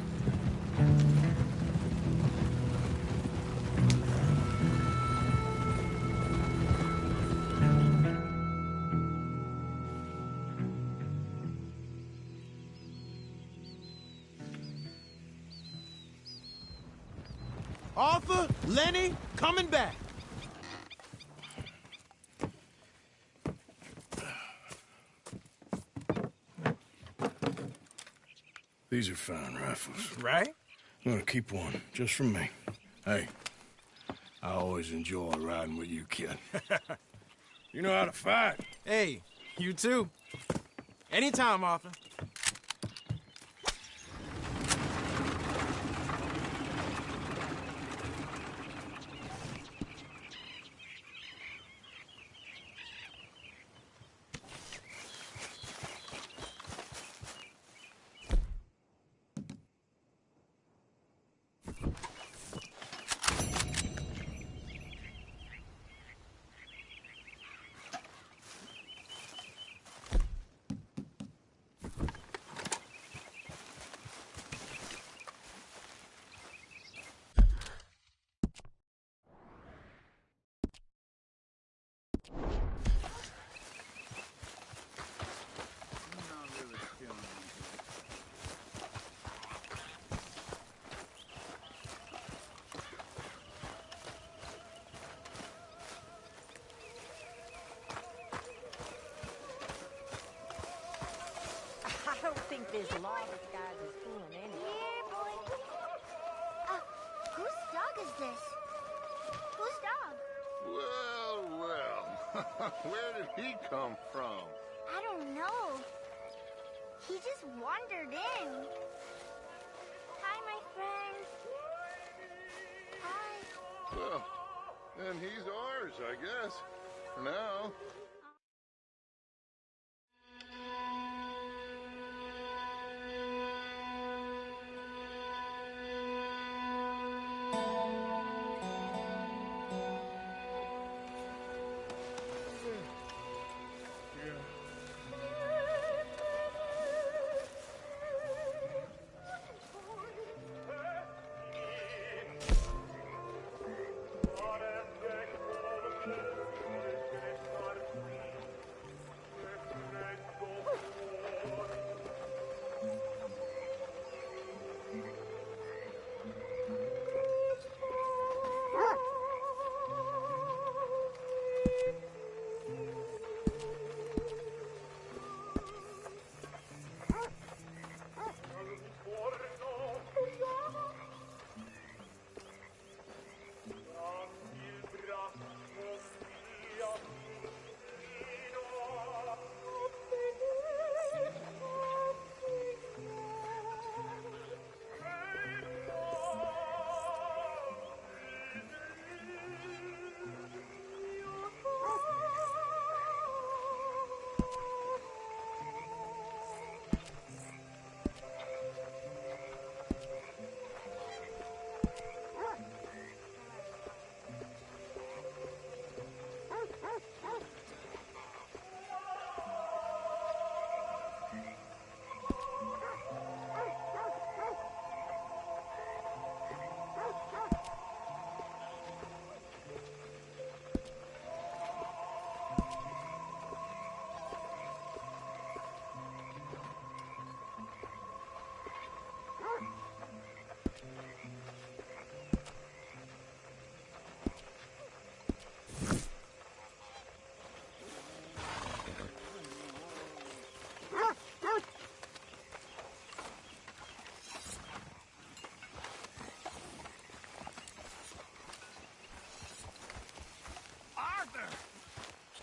S3: Arthur, Lenny, coming back.
S1: These are fine rifles.
S3: Right?
S1: I'm gonna keep one, just for me. Hey, I always enjoy riding with you, kid. You know how to fight.
S3: Hey, you too. Anytime, Arthur.
S10: I don't think this law disguise is fooling anyone.
S4: Here, boy. Whose dog is this? Whose dog?
S5: Well, well. Where did he come from?
S4: I don't know. He just wandered in. Hi, my friend. Hi.
S5: Well, then he's ours, I guess. For now.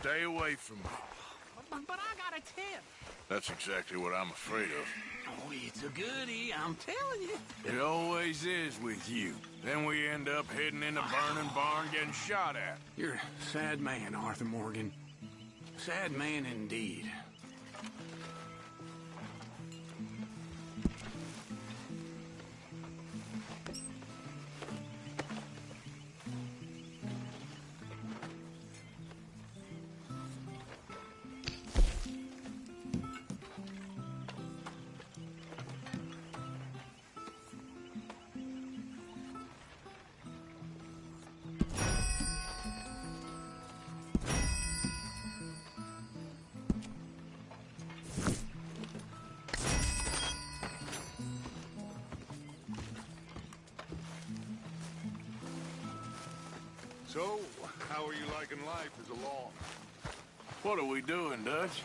S5: Stay away from me.
S18: But I got a tip.
S1: That's exactly what I'm afraid of.
S14: Oh, it's a goodie, I'm telling you.
S1: It always is with you. Then we end up heading in a burning barn getting shot at.
S14: You're a sad man, Arthur Morgan. Sad man indeed.
S5: So, how are you liking life as a law?
S1: What are we doing, Dutch?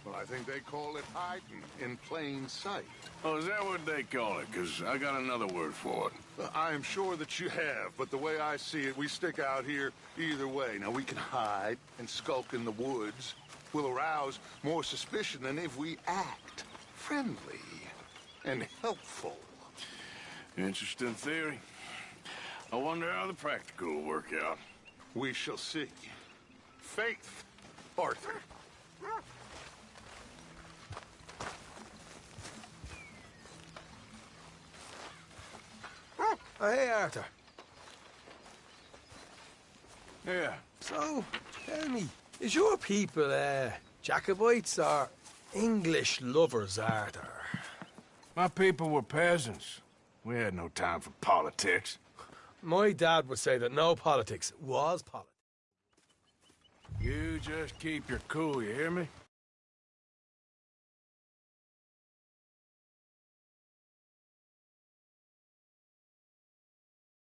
S5: Well, I think they call it hiding in plain sight.
S1: Oh, is that what they call it? Because I got another word for it.
S5: I am sure that you have, but the way I see it, we stick out here either way. Now, we can hide and skulk in the woods. We'll arouse more suspicion than if we act friendly and helpful.
S1: Interesting theory. I wonder how the practical will work out.
S5: We shall see. Faith, Arthur.
S19: Oh, hey, Arthur.
S1: Yeah.
S19: So, tell me, is your people, Jacobites or English lovers, Arthur?
S1: My people were peasants. We had no time for politics.
S19: My dad would say that no politics was politics.
S1: You just keep your cool, you hear me?